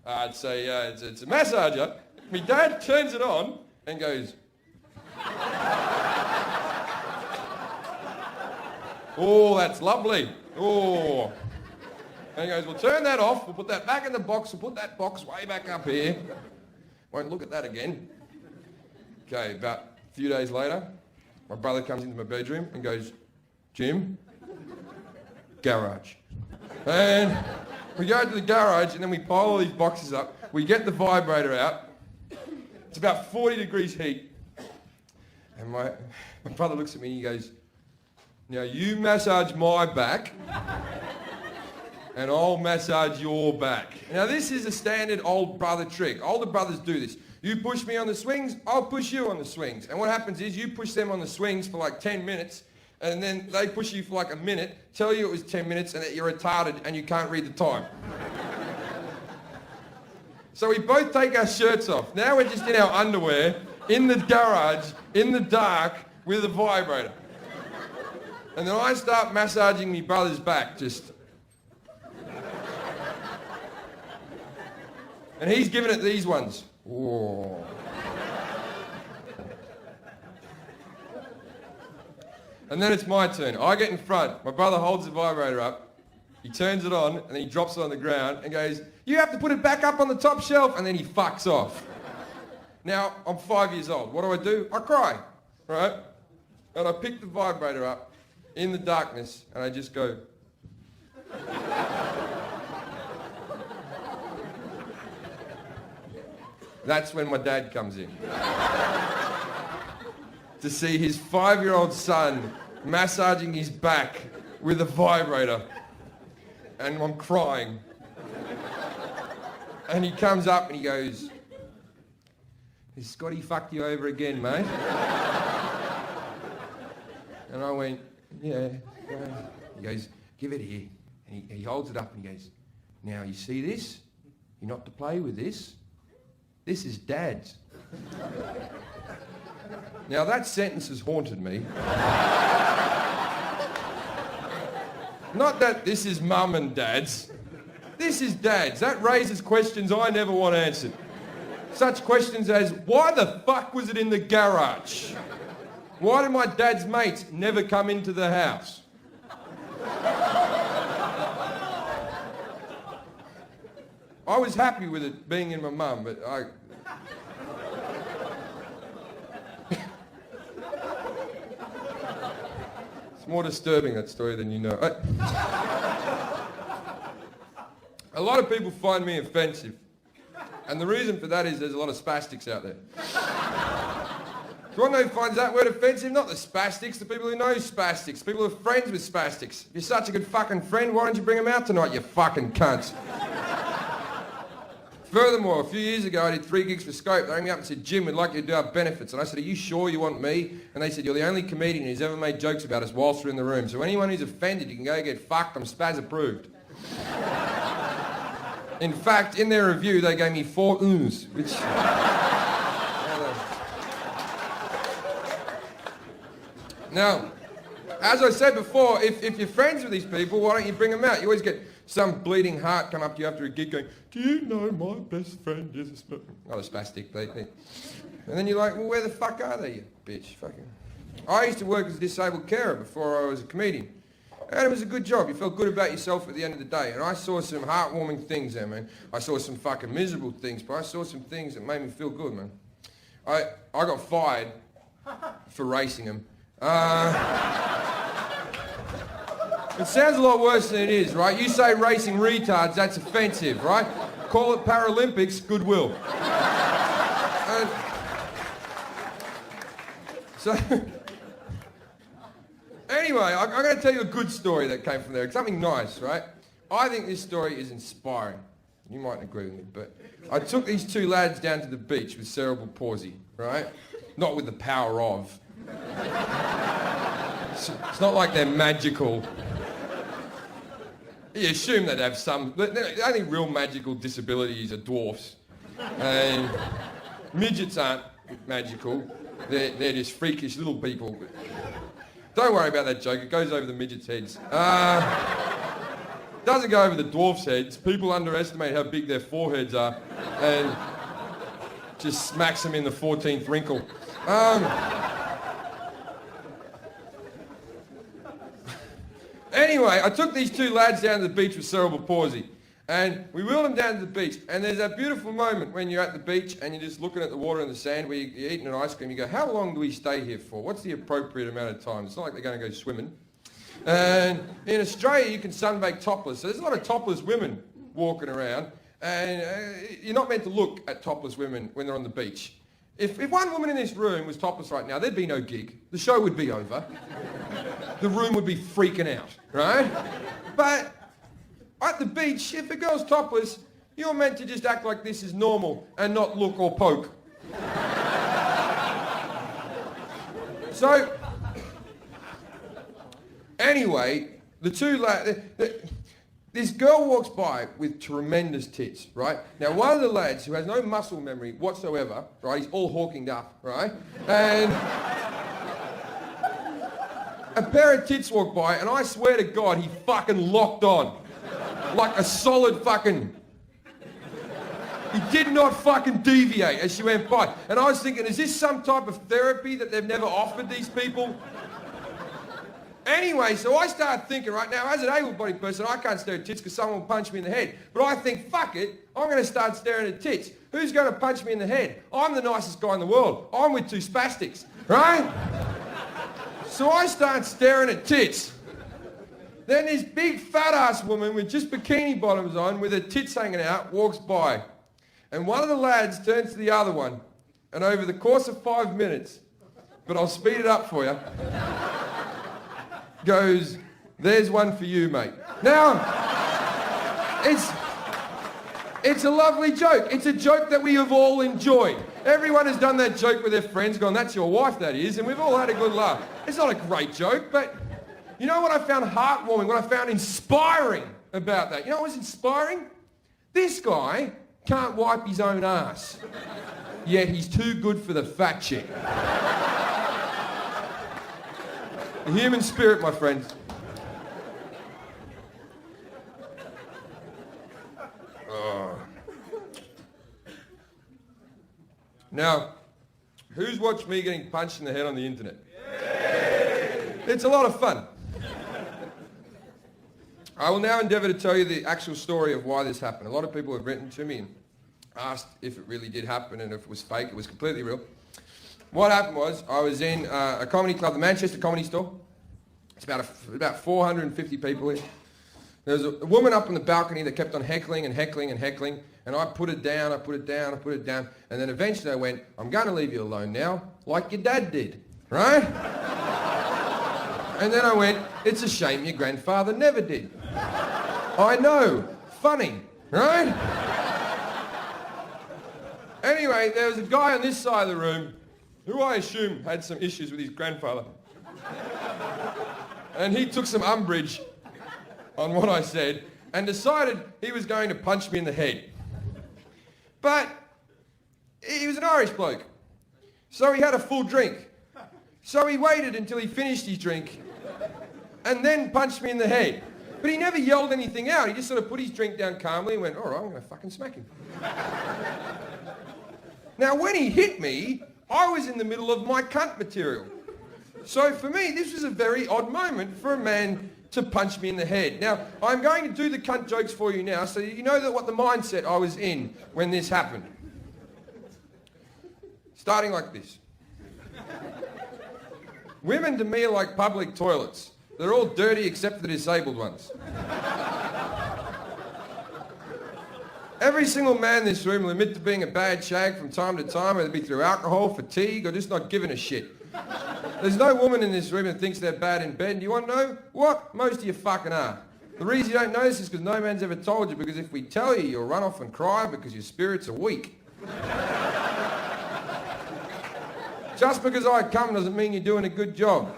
it's a massager." My dad turns it on and goes, "Oh, that's lovely. Oh." And he goes, "We'll turn that off, we'll put that back in the box, we'll put that box way back up here. Won't look at that again." Okay, about a few days later, my brother comes into my bedroom and goes, "Jim, garage." And we go to the garage and then we pile all these boxes up. We get the vibrator out. It's about 40 degrees heat. And my brother looks at me and he goes, "Now you massage my back and I'll massage your back." Now this is a standard old brother trick. Older brothers do this. You push me on the swings, I'll push you on the swings. And what happens is you push them on the swings for like 10 minutes and then they push you for like a minute, tell you it was 10 minutes and that you're retarded and you can't read the time. So we both take our shirts off. Now we're just in our underwear, in the garage, in the dark, with a vibrator. And then I start massaging my brother's back, just... And he's giving it these ones. Whoa. And then it's my turn. I get in front. My brother holds the vibrator up. He turns it on and then he drops it on the ground and goes, "You have to put it back up on the top shelf," and then he fucks off. Now, I'm 5 years old. What do? I cry, right? And I pick the vibrator up in the darkness and I just go. That's when my dad comes in. To see his 5-year-old son massaging his back with a vibrator. And I'm crying. And he comes up and he goes, "Has Scotty fucked you over again, mate?" And I went, "Yeah." He goes, "Give it here." And he holds it up and he goes, "Now, you see this? You're not to play with this. This is Dad's." Now, that sentence has haunted me. Not that this is Mum and Dad's. This is Dad's. That raises questions I never want answered. Such questions as, why the fuck was it in the garage? Why did my dad's mates never come into the house? I was happy with it being in my mum, but it's more disturbing, that story, than you know. A lot of people find me offensive. And the reason for that is there's a lot of spastics out there. Do you want to know who finds that word offensive? Not the spastics, the people who know spastics, people who are friends with spastics. If you're such a good fucking friend, why don't you bring them out tonight, you fucking cunts? Furthermore, a few years ago, I did 3 gigs for Scope. They rang me up and said, "Jim, we'd like you to do our benefits." And I said, "Are you sure you want me?" And they said, "You're the only comedian who's ever made jokes about us whilst we're in the room. So anyone who's offended, you can go get fucked. I'm spaz approved." In fact, in their review, they gave me 4 oohs, which... Now, as I said before, if you're friends with these people, why don't you bring them out? You always get some bleeding heart come up to you after a gig going, "Do you know my best friend is a spastic?" Not a spastic, and then you're like, "Well, where the fuck are they, you bitch?" Fucking. I used to work as a disabled carer before I was a comedian. And it was a good job. You felt good about yourself at the end of the day. And I saw some heartwarming things there, man. I saw some fucking miserable things, but I saw some things that made me feel good, man. I got fired for racing them. It sounds a lot worse than it is, right? You say racing retards, that's offensive, right? Call it Paralympics, goodwill. So... Anyway, I'm going to tell you a good story that came from there. Something nice, right? I think this story is inspiring. You mightn't agree with me, but I took these 2 lads down to the beach with cerebral palsy, right? Not with the power of. It's not like they're magical. You assume they'd have some... The only real magical disabilities are dwarfs. And midgets aren't magical. They're just freakish little people. Don't worry about that joke, it goes over the midgets' heads. Doesn't go over the dwarfs' heads. People underestimate how big their foreheads are and just smacks them in the 14th wrinkle. Anyway, I took these 2 lads down to the beach with cerebral palsy. And we wheeled them down to the beach, and there's that beautiful moment when you're at the beach and you're just looking at the water and the sand where you're eating an ice cream. You go, how long do we stay here for? What's the appropriate amount of time? It's not like they're going to go swimming. And in Australia, you can sunbake topless. So there's a lot of topless women walking around, and you're not meant to look at topless women when they're on the beach. If one woman in this room was topless right now, there'd be no gig. The show would be over. The room would be freaking out, right? But... at the beach, if a girl's topless, you're meant to just act like this is normal and not look or poke. So, anyway, the 2 lads... This girl walks by with tremendous tits, right? Now, one of the lads who has no muscle memory whatsoever, right, he's all hawkinged up, right? And... a pair of tits walked by, and I swear to God, he fucking locked on. Like a solid fucking... He did not fucking deviate as she went by. And I was thinking, is this some type of therapy that they've never offered these people? Anyway, so I started thinking right now, as an able-bodied person, I can't stare at tits because someone will punch me in the head. But I think, fuck it, I'm going to start staring at tits. Who's going to punch me in the head? I'm the nicest guy in the world. I'm with two spastics, right? So I start staring at tits. Then this big fat-ass woman with just bikini bottoms on, with her tits hanging out, walks by. And one of the lads turns to the other one, and over the course of 5 minutes, but I'll speed it up for you, goes, "There's one for you, mate." Now, it's a lovely joke. It's a joke that we have all enjoyed. Everyone has done that joke with their friends, gone, "That's your wife, that is," and we've all had a good laugh. It's not a great joke, but you know what I found heartwarming, what I found inspiring about that? You know what was inspiring? This guy can't wipe his own ass, yet he's too good for the fat chick. The human spirit, my friends. Now, who's watched me getting punched in the head on the internet? It's a lot of fun. I will now endeavour to tell you the actual story of why this happened. A lot of people have written to me and asked if it really did happen and if it was fake. It was completely real. What happened was, I was in a comedy club, the Manchester Comedy Store. It's about 450 people in. There was a woman up on the balcony that kept on heckling and heckling and heckling, and I put it down, I put it down, I put it down, and then eventually I went, "I'm going to leave you alone now, like your dad did," right? And then I went, "It's a shame your grandfather never did." I know, funny, right? Anyway, there was a guy on this side of the room who I assume had some issues with his grandfather. And he took some umbrage on what I said and decided he was going to punch me in the head. But he was an Irish bloke, so he had a full drink. So he waited until he finished his drink and then punched me in the head. But he never yelled anything out. He just sort of put his drink down calmly and went, "All right, I'm going to fucking smack him." Now, when he hit me, I was in the middle of my cunt material. So for me, this was a very odd moment for a man to punch me in the head. Now, I'm going to do the cunt jokes for you now so you know what the mindset I was in when this happened. Starting like this. Women to me are like public toilets. They're all dirty except the disabled ones. Every single man in this room will admit to being a bad shag from time to time, whether it be through alcohol, fatigue, or just not giving a shit. There's no woman in this room that thinks they're bad in bed. Do you want to know what? Most of you fucking are. The reason you don't know this is because no man's ever told you, because if we tell you, you'll run off and cry because your spirits are weak. Just because I come doesn't mean you're doing a good job.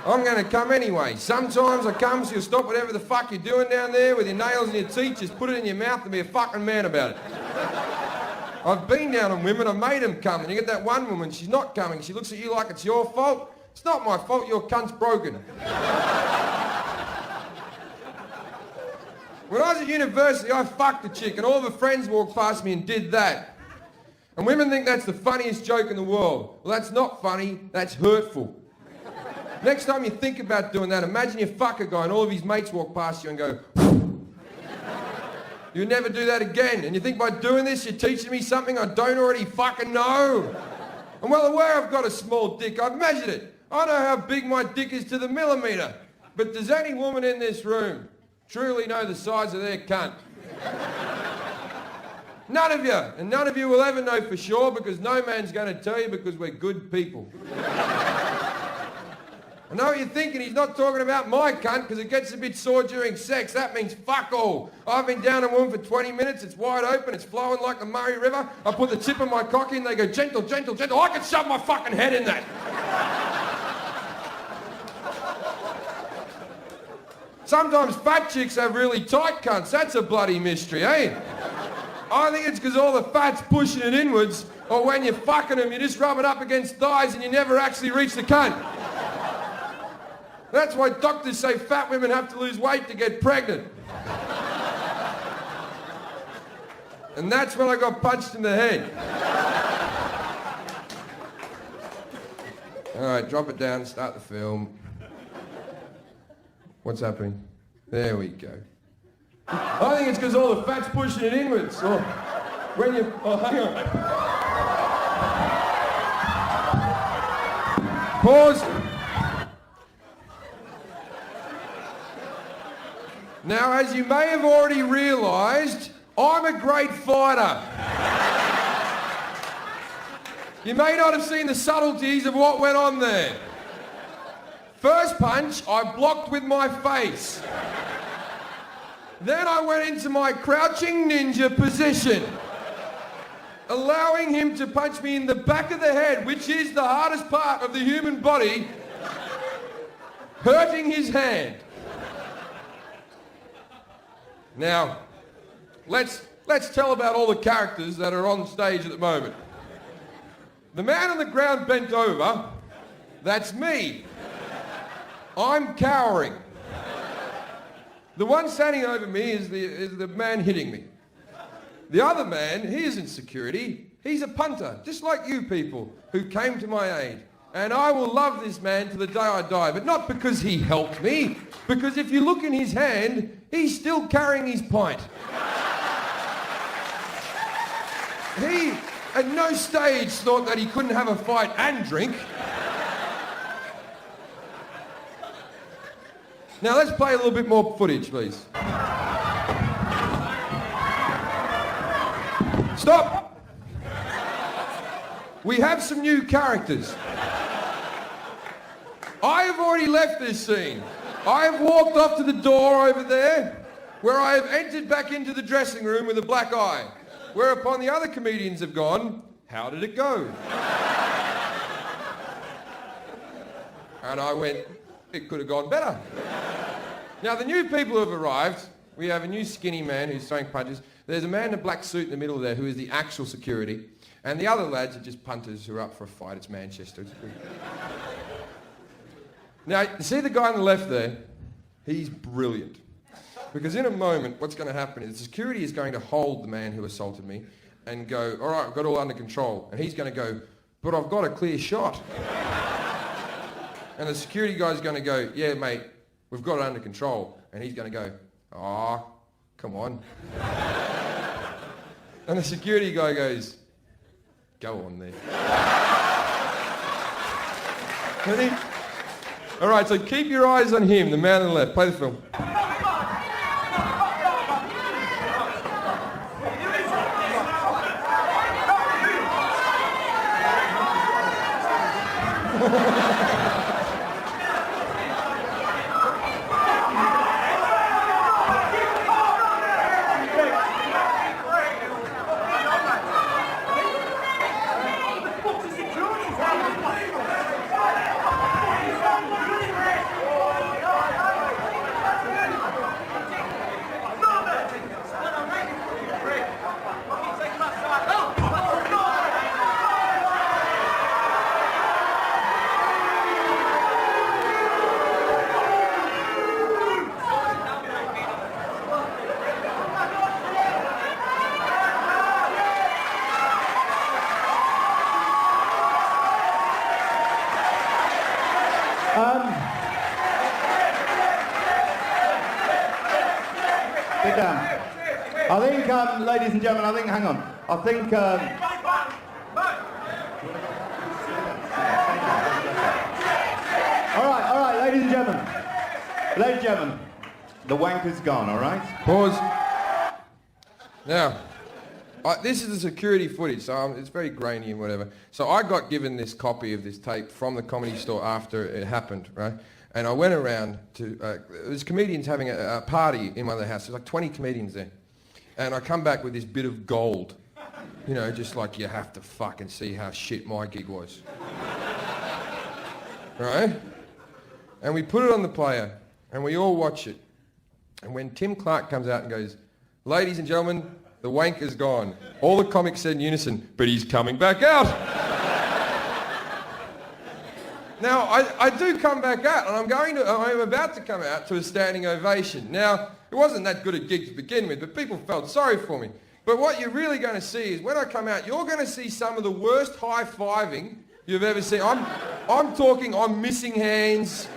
I'm going to come anyway. Sometimes I come so you'll stop whatever the fuck you're doing down there with your nails and your teeth, just put it in your mouth and be a fucking man about it. I've been down on women, I've made them come, and you get that one woman, she's not coming, she looks at you like it's your fault. It's not my fault, your cunt's broken. When I was at university, I fucked a chick and all of her friends walked past me and did that. And women think that's the funniest joke in the world. Well, that's not funny, that's hurtful. Next time you think about doing that, imagine you fuck a guy and all of his mates walk past you and go, "You'll never do that again." And you think by doing this, you're teaching me something I don't already fucking know. I'm well aware I've got a small dick. I've measured it. I know how big my dick is to the millimetre. But does any woman in this room truly know the size of their cunt? None of you. And none of you will ever know for sure, because no man's going to tell you, because we're good people. I know what you're thinking, he's not talking about my cunt because it gets a bit sore during sex. That means fuck all. I've been down a woman for 20 minutes, it's wide open, it's flowing like the Murray River. I put the tip of my cock in, they go, "Gentle, gentle, gentle." I could shove my fucking head in that. Sometimes fat chicks have really tight cunts. That's a bloody mystery, eh? I think it's because all the fat's pushing it inwards, or when you're fucking them, you just rub it up against thighs and you never actually reach the cunt. That's why doctors say fat women have to lose weight to get pregnant. And that's when I got punched in the head. All right, drop it down, start the film. What's happening? There we go. I think it's because all the fat's pushing it inwards. Oh, when you... Oh, hang on. Pause. Now, as you may have already realised, I'm a great fighter. You may not have seen the subtleties of what went on there. First punch, I blocked with my face. Then I went into my crouching ninja position, allowing him to punch me in the back of the head, which is the hardest part of the human body, hurting his hand. Now, let's tell about all the characters that are on stage at the moment. The man on the ground bent over, that's me. I'm cowering. The one standing over me is the man hitting me. The other man, he isn't security. He's a punter, just like you people who came to my aid. And I will love this man to the day I die, but not because he helped me, because if you look in his hand, he's still carrying his pint. He, at no stage, thought that he couldn't have a fight and drink. Now let's play a little bit more footage, please. Stop! We have some new characters. I have already left this scene. I have walked off to the door over there, where I have entered back into the dressing room with a black eye, whereupon the other comedians have gone, how did it go? And I went, it could have gone better. Now, the new people who have arrived, we have a new skinny man who's throwing punches. There's a man in a black suit in the middle there who is the actual security. And the other lads are just punters who are up for a fight. It's Manchester. Now, you see the guy on the left there? He's brilliant. Because in a moment, what's going to happen is the security is going to hold the man who assaulted me and go, all right, I've got it all under control. And he's going to go, but I've got a clear shot. And the security guy's going to go, yeah, mate, we've got it under control. And he's going to go, oh, come on. And the security guy goes, go on there. Ready? All right, so keep your eyes on him, the man on the left. Play the film. Sit down. I think, ladies and gentlemen, hang on. I think, all right, ladies and gentlemen, the wanker's gone, all right? Pause. Now, this is the security footage, so it's very grainy and whatever. So I got given this copy of this tape from the Comedy Store after it happened, right? And I went around to, there's comedians having a party in one of the houses. There's like 20 comedians there. And I come back with this bit of gold. You know, just like you have to fucking see how shit my gig was. Right? And we put it on the player, and we all watch it. And when Tim Clark comes out and goes, ladies and gentlemen, the wanker's gone. All the comics said in unison, but he's coming back out. Now, I do come back out, and I'm about to come out to a standing ovation. Now, it wasn't that good a gig to begin with, but people felt sorry for me. But what you're really going to see is when I come out, you're going to see some of the worst high-fiving you've ever seen. I'm talking, I'm missing hands,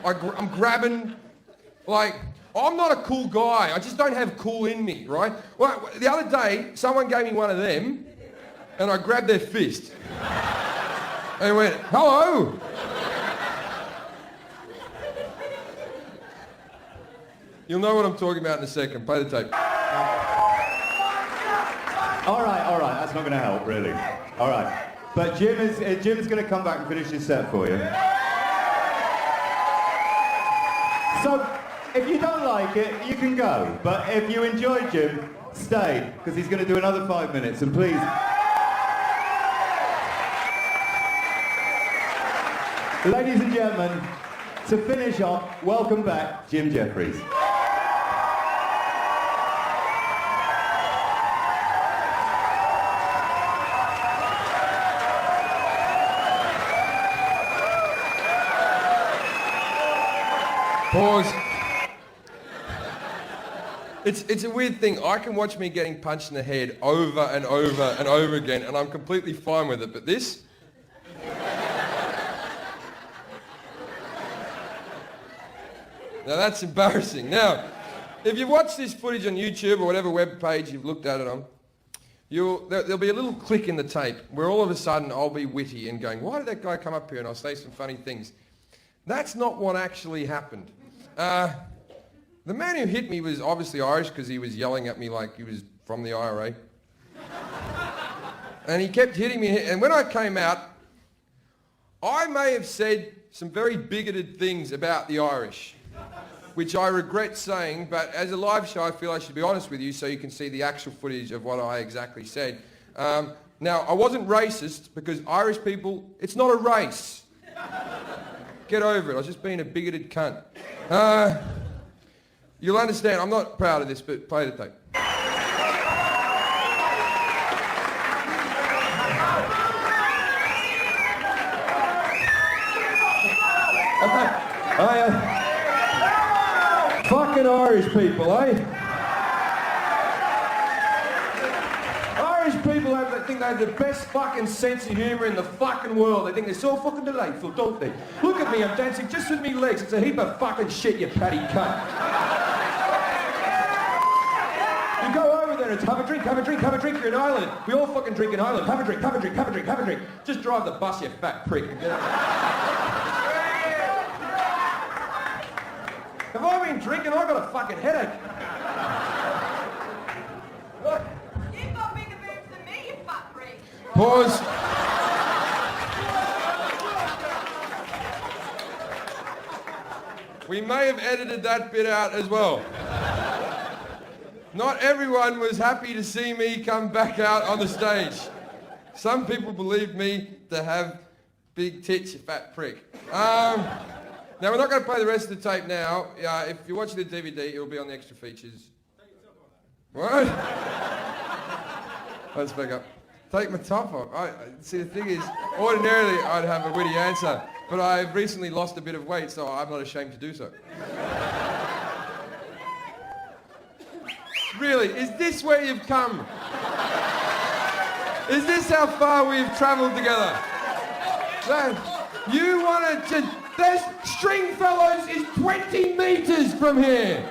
I'm grabbing, like, I'm not a cool guy. I just don't have cool in me, right? Well, the other day, someone gave me one of them, and I grabbed their fist. And went, hello! You'll know what I'm talking about in a second. Play the tape. All right, that's not going to help, really. All right. But Jim is going to come back and finish his set for you. So, if you don't like it, you can go. But if you enjoy Jim, stay, because he's going to do another 5 minutes. And please... Ladies and gentlemen, to finish off, welcome back, Jim Jefferies. Pause. It's a weird thing. I can watch me getting punched in the head over and over and over again, and I'm completely fine with it. But this? Now that's embarrassing. Now, if you watch this footage on YouTube or whatever web page you've looked at it on, there'll be a little click in the tape where all of a sudden I'll be witty and going, why did that guy come up here? And I'll say some funny things. That's not what actually happened. The man who hit me was obviously Irish because he was yelling at me like he was from the IRA. And he kept hitting me. And when I came out, I may have said some very bigoted things about the Irish, which I regret saying, but as a live show, I feel I should be honest with you so you can see the actual footage of what I exactly said. Now, I wasn't racist because Irish people, it's not a race. Get over it. I was just being a bigoted cunt. You'll understand. I'm not proud of this, but play the tape. Fucking Irish people, eh? Irish people think they have the best fucking sense of humour in the fucking world. They think they're so fucking delightful, don't they? Look at me, I'm dancing just with me legs. It's a heap of fucking shit, you patty cunt. You go over there, it's have a drink, have a drink, have a drink, you're in Ireland. We all fucking drink in Ireland. Have a drink, have a drink, have a drink, have a drink. Just drive the bus, you fat prick. And get out. Have I been drinking? I've got a fucking headache. What? You've got bigger boobs than me, you fat freak. Pause. We may have edited that bit out as well. Not everyone was happy to see me come back out on the stage. Some people believed me to have big tits, you fat prick. Now, we're not going to play the rest of the tape now. If you're watching the DVD, it'll be on the extra features. What? Let's back up. Take my top off. See, the thing is, ordinarily I'd have a witty answer, but I've recently lost a bit of weight, so I'm not ashamed to do so. Really, is this where you've come? Is this how far we've travelled together? You want to... There's Stringfellows is 20 metres from here.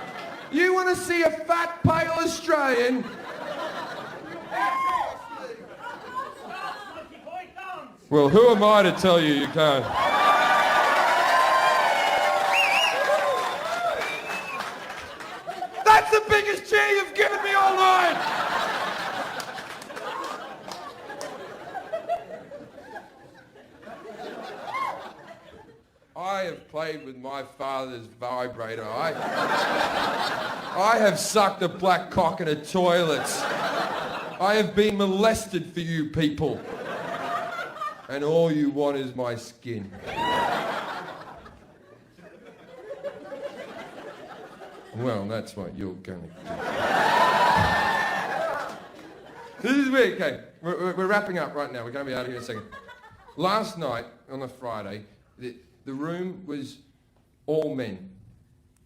You want to see a fat, pale Australian? Well, who am I to tell you you can't? That's the biggest cheer you've given me all night! I have played with my father's vibrator. I have sucked a black cock in a toilet. I have been molested for you people. And all you want is my skin. Well, that's what you're going to do. This is weird. Okay, we're wrapping up right now. We're going to be out of here in a second. Last night, on a Friday, the room was all men.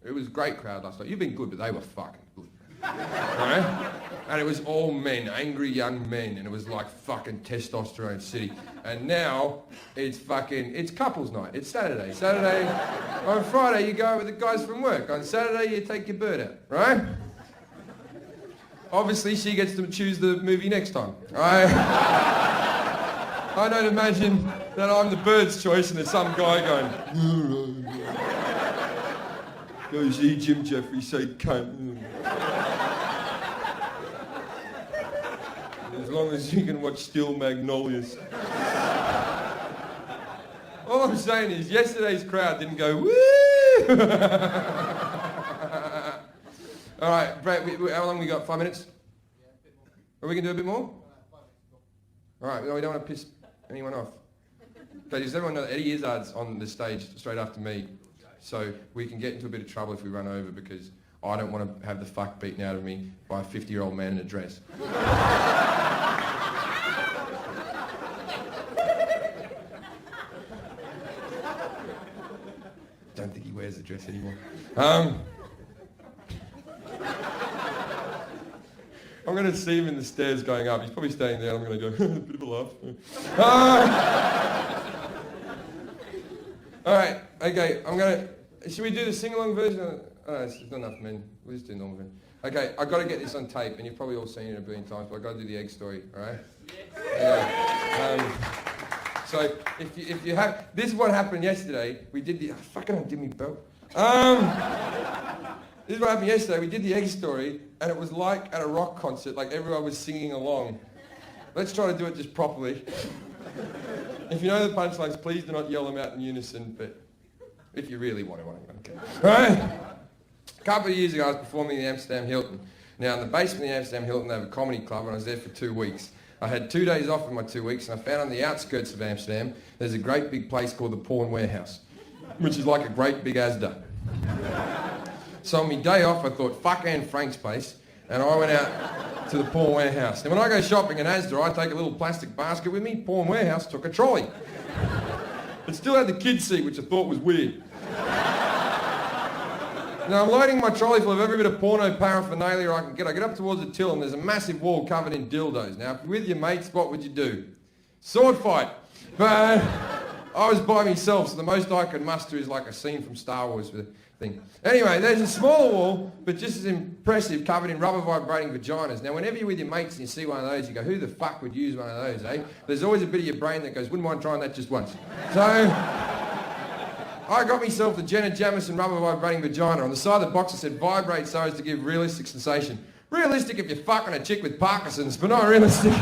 It was a great crowd last night. You've been good, but they were fucking good. Right? And it was all men, angry young men, and it was like fucking testosterone city. And now it's couples night. It's Saturday. On Friday you go out with the guys from work. On Saturday you take your bird out, right? Obviously she gets to choose the movie next time. I don't imagine that I'm the bird's choice and there's some guy going, go see Jim Jefferies say cunt. As long as you can watch Still Magnolias. All I'm saying is yesterday's crowd didn't go, woo! All right, Brett, how long we got? 5 minutes? Are we going to do a bit more? All right, we don't want to piss anyone off. Okay, does everyone know that Eddie Izzard's on the stage straight after me? So we can get into a bit of trouble if we run over because I don't want to have the fuck beaten out of me by a 50-year-old man in a dress. Don't think he wears a dress anymore. I'm going to see him in the stairs going up. He's probably staying there. I'm going to go, a bit of a laugh. All right, okay, should we do the sing-along version? Oh, it's not enough men. We'll just do normal version. Okay, I've got to get this on tape, and you've probably all seen it a billion times, but I've got to do the egg story, all right? Okay. So, if you have, this is what happened yesterday. We did the, fucking undid me belt. This is what happened yesterday. We did the egg story, and it was like at a rock concert, like everyone was singing along. Let's try to do it just properly. If you know the punchlines, please do not yell them out in unison, but if you really want to, okay. Right? A couple of years ago, I was performing in the Amsterdam Hilton. Now, in the basement of the Amsterdam Hilton, they have a comedy club, and I was there for 2 weeks. I had 2 days off in my 2 weeks, and I found on the outskirts of Amsterdam, there's a great big place called the Porn Warehouse, which is like a great big Asda. So on my day off, I thought, fuck Anne Frank's place, and I went out to the Porn Warehouse. Now, when I go shopping in Asda, I take a little plastic basket with me. Porn Warehouse took a trolley. It still had the kids' seat, which I thought was weird. Now, I'm loading my trolley full of every bit of porno paraphernalia I can get. I get up towards the till, and there's a massive wall covered in dildos. Now, if you're with your mates, what would you do? Sword fight. But I was by myself, so the most I could muster is like a scene from Star Wars with a thing. Anyway, there's a smaller wall, but just as impressive, covered in rubber vibrating vaginas. Now, whenever you're with your mates and you see one of those, you go, who the fuck would use one of those, eh? There's always a bit of your brain that goes, wouldn't mind trying that just once. So I got myself the Jenna Jameson rubber vibrating vagina. On the side of the box it said vibrate so as to give realistic sensation. Realistic if you're fucking a chick with Parkinson's, but not realistic.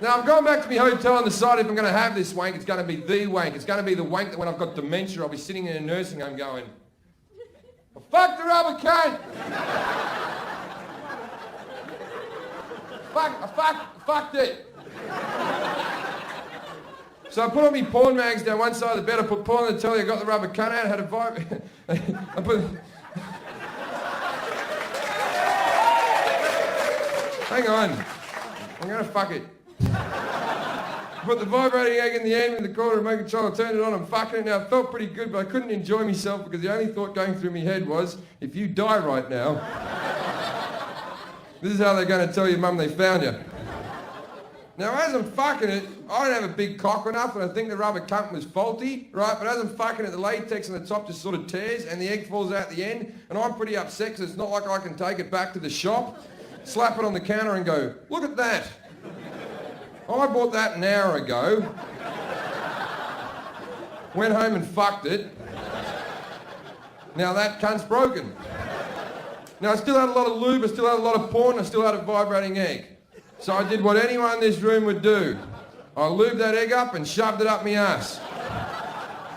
Now I've gone back to my hotel and decided if I'm going to have this wank, it's going to be the wank. It's going to be the wank that when I've got dementia, I'll be sitting in a nursing home going, well, fuck the rubber cunt! Fucked it! So I put all my porn mags down one side of the bed, I put porn on the telly, I got the rubber cunt out, had a vibe. I put... Hang on. I'm going to fuck it. Put the vibrating egg in the end in the corner of my control, I turned it on, I'm fucking it. Now it felt pretty good, but I couldn't enjoy myself because the only thought going through my head was, if you die right now, this is how they're going to tell your mum they found you. Now, as I'm fucking it, I don't have a big cock or nothing. I think the rubber cunt was faulty, right? But as I'm fucking it, the latex on the top just sort of tears and the egg falls out the end. And I'm pretty upset because it's not like I can take it back to the shop, slap it on the counter and go, look at that. I bought that an hour ago. Went home and fucked it. Now that cunt's broken. Now I still had a lot of lube, I still had a lot of porn, I still had a vibrating egg. So I did what anyone in this room would do. I lubed that egg up and shoved it up my ass.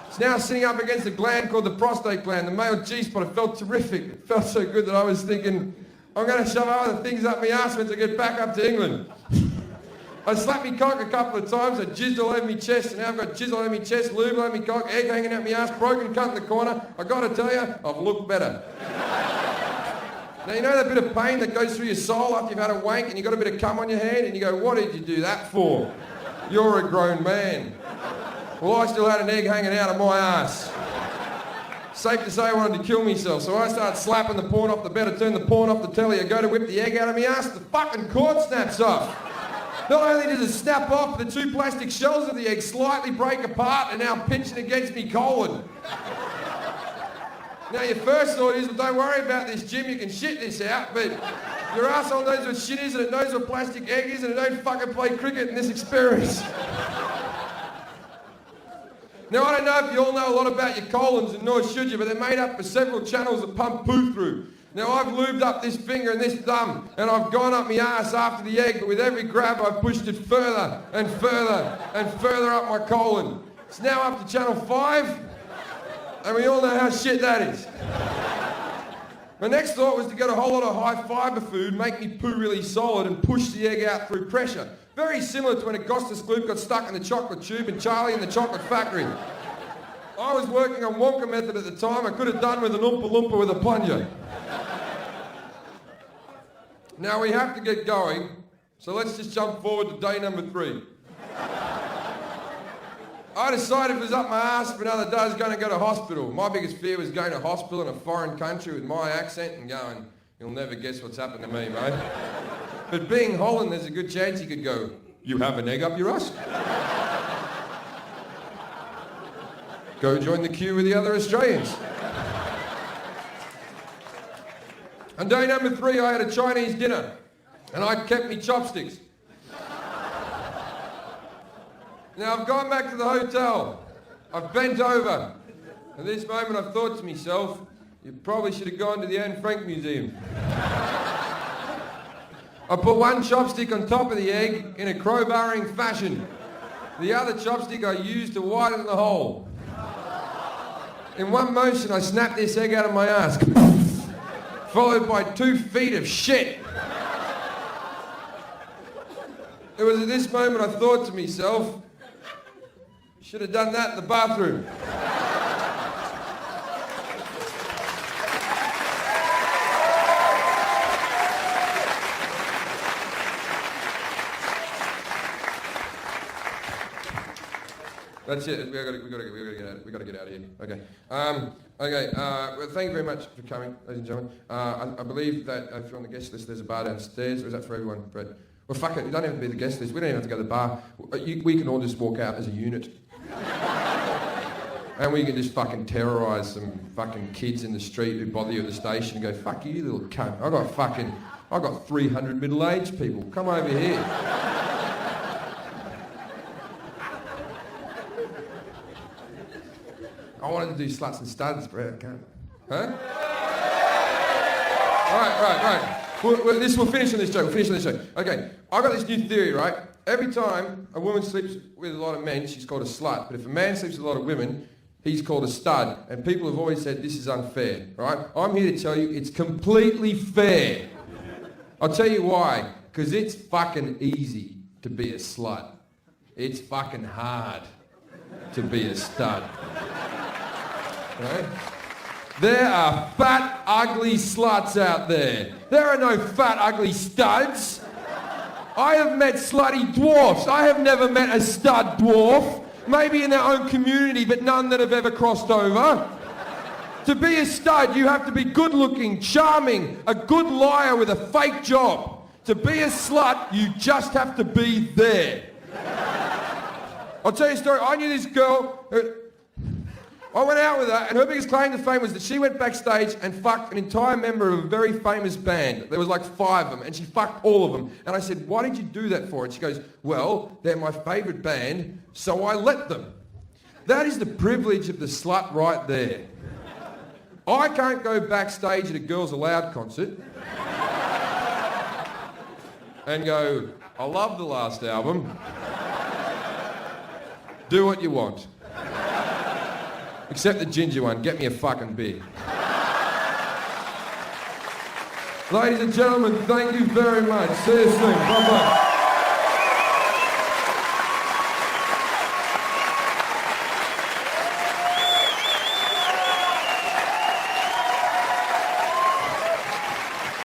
It's now sitting up against a gland called the prostate gland, the male G-spot. It felt terrific. It felt so good that I was thinking, I'm going to shove other things up my ass once I get back up to England. I slapped my cock a couple of times, I jizzed all over my chest, and now I've got jizz all over my chest, lube all over my cock, egg hanging out my ass, broken cunt in the corner. I got to tell you, I've looked better. Now, you know that bit of pain that goes through your soul after you've had a wank and you've got a bit of cum on your hand and you go, what did you do that for? You're a grown man. Well, I still had an egg hanging out of my ass. Safe to say I wanted to kill myself, so I started slapping the porn off the bed. I turn the porn off the telly. I go to whip the egg out of me ass. The fucking cord snaps off. Not only does it snap off, the 2 plastic shells of the egg slightly break apart and now pinching against me colon. Now your first thought is, well, don't worry about this, Jim, you can shit this out, but your arsehole knows what shit is and it knows what plastic egg is and it don't fucking play cricket in this experience. Now I don't know if you all know a lot about your colons, and nor should you, but they're made up of several channels that pump poo through. Now I've lubed up this finger and this thumb, and I've gone up my ass after the egg, but with every grab I've pushed it further and further and further up my colon. It's now up to channel 5, and we all know how shit that is. My next thought was to get a whole lot of high fibre food, make me poo really solid, and push the egg out through pressure. Very similar to when Augustus Gloop got stuck in the chocolate tube and Charlie in the Chocolate Factory. I was working on Wonka method at the time. I could have done with an Oompa Loompa with a plunger. Now we have to get going, so let's just jump forward to day number 3. I decided if it was up my ass for another day, I was going to go to hospital. My biggest fear was going to hospital in a foreign country with my accent and going, you'll never guess what's happened to me, mate. But being Holland, there's a good chance you could go, you have an egg up your ass? Go join the queue with the other Australians. On day number 3, I had a Chinese dinner, and I kept me chopsticks. Now I've gone back to the hotel. I've bent over. At this moment I've thought to myself, you probably should have gone to the Anne Frank Museum. I put one chopstick on top of the egg in a crowbarring fashion. The other chopstick I used to widen the hole. In one motion I snapped this egg out of my ass, followed by 2 feet of shit. It was at this moment I thought to myself, should have done that in the bathroom. That's it. We got to get out of here. Okay. Well, thank you very much for coming, ladies and gentlemen. I believe that if you're on the guest list, there's a bar downstairs, or is that for everyone, Brett? Well, fuck it. You don't have to be the guest list. We don't even have to go to the bar. We can all just walk out as a unit. And we can just fucking terrorise some fucking kids in the street who bother you at the station and go, fuck you, little cunt. I got 300 middle-aged people. Come over here. I wanted to do sluts and studs, Brett. I can't. Huh? Right. We'll finish on this joke. Okay, I've got this new theory, right? Every time a woman sleeps with a lot of men, she's called a slut. But if a man sleeps with a lot of women, he's called a stud. And people have always said this is unfair, right? I'm here to tell you it's completely fair. I'll tell you why. Because it's fucking easy to be a slut. It's fucking hard to be a stud. Right? There are fat, ugly sluts out there. There are no fat, ugly studs. I have met slutty dwarfs. I have never met a stud dwarf. Maybe in their own community, but none that have ever crossed over. To be a stud, you have to be good-looking, charming, a good liar with a fake job. To be a slut, you just have to be there. I'll tell you a story. I knew this girl. I went out with her, and her biggest claim to fame was that she went backstage and fucked an entire member of a very famous band. There was like 5 of them, and she fucked all of them. And I said, why did you do that for? And she goes, well, they're my favourite band, so I let them. That is the privilege of the slut right there. I can't go backstage at a Girls Aloud concert and go, I love the last album. Do what you want. Except the ginger one. Get me a fucking beer. Ladies and gentlemen, thank you very much. See you soon. Bye-bye.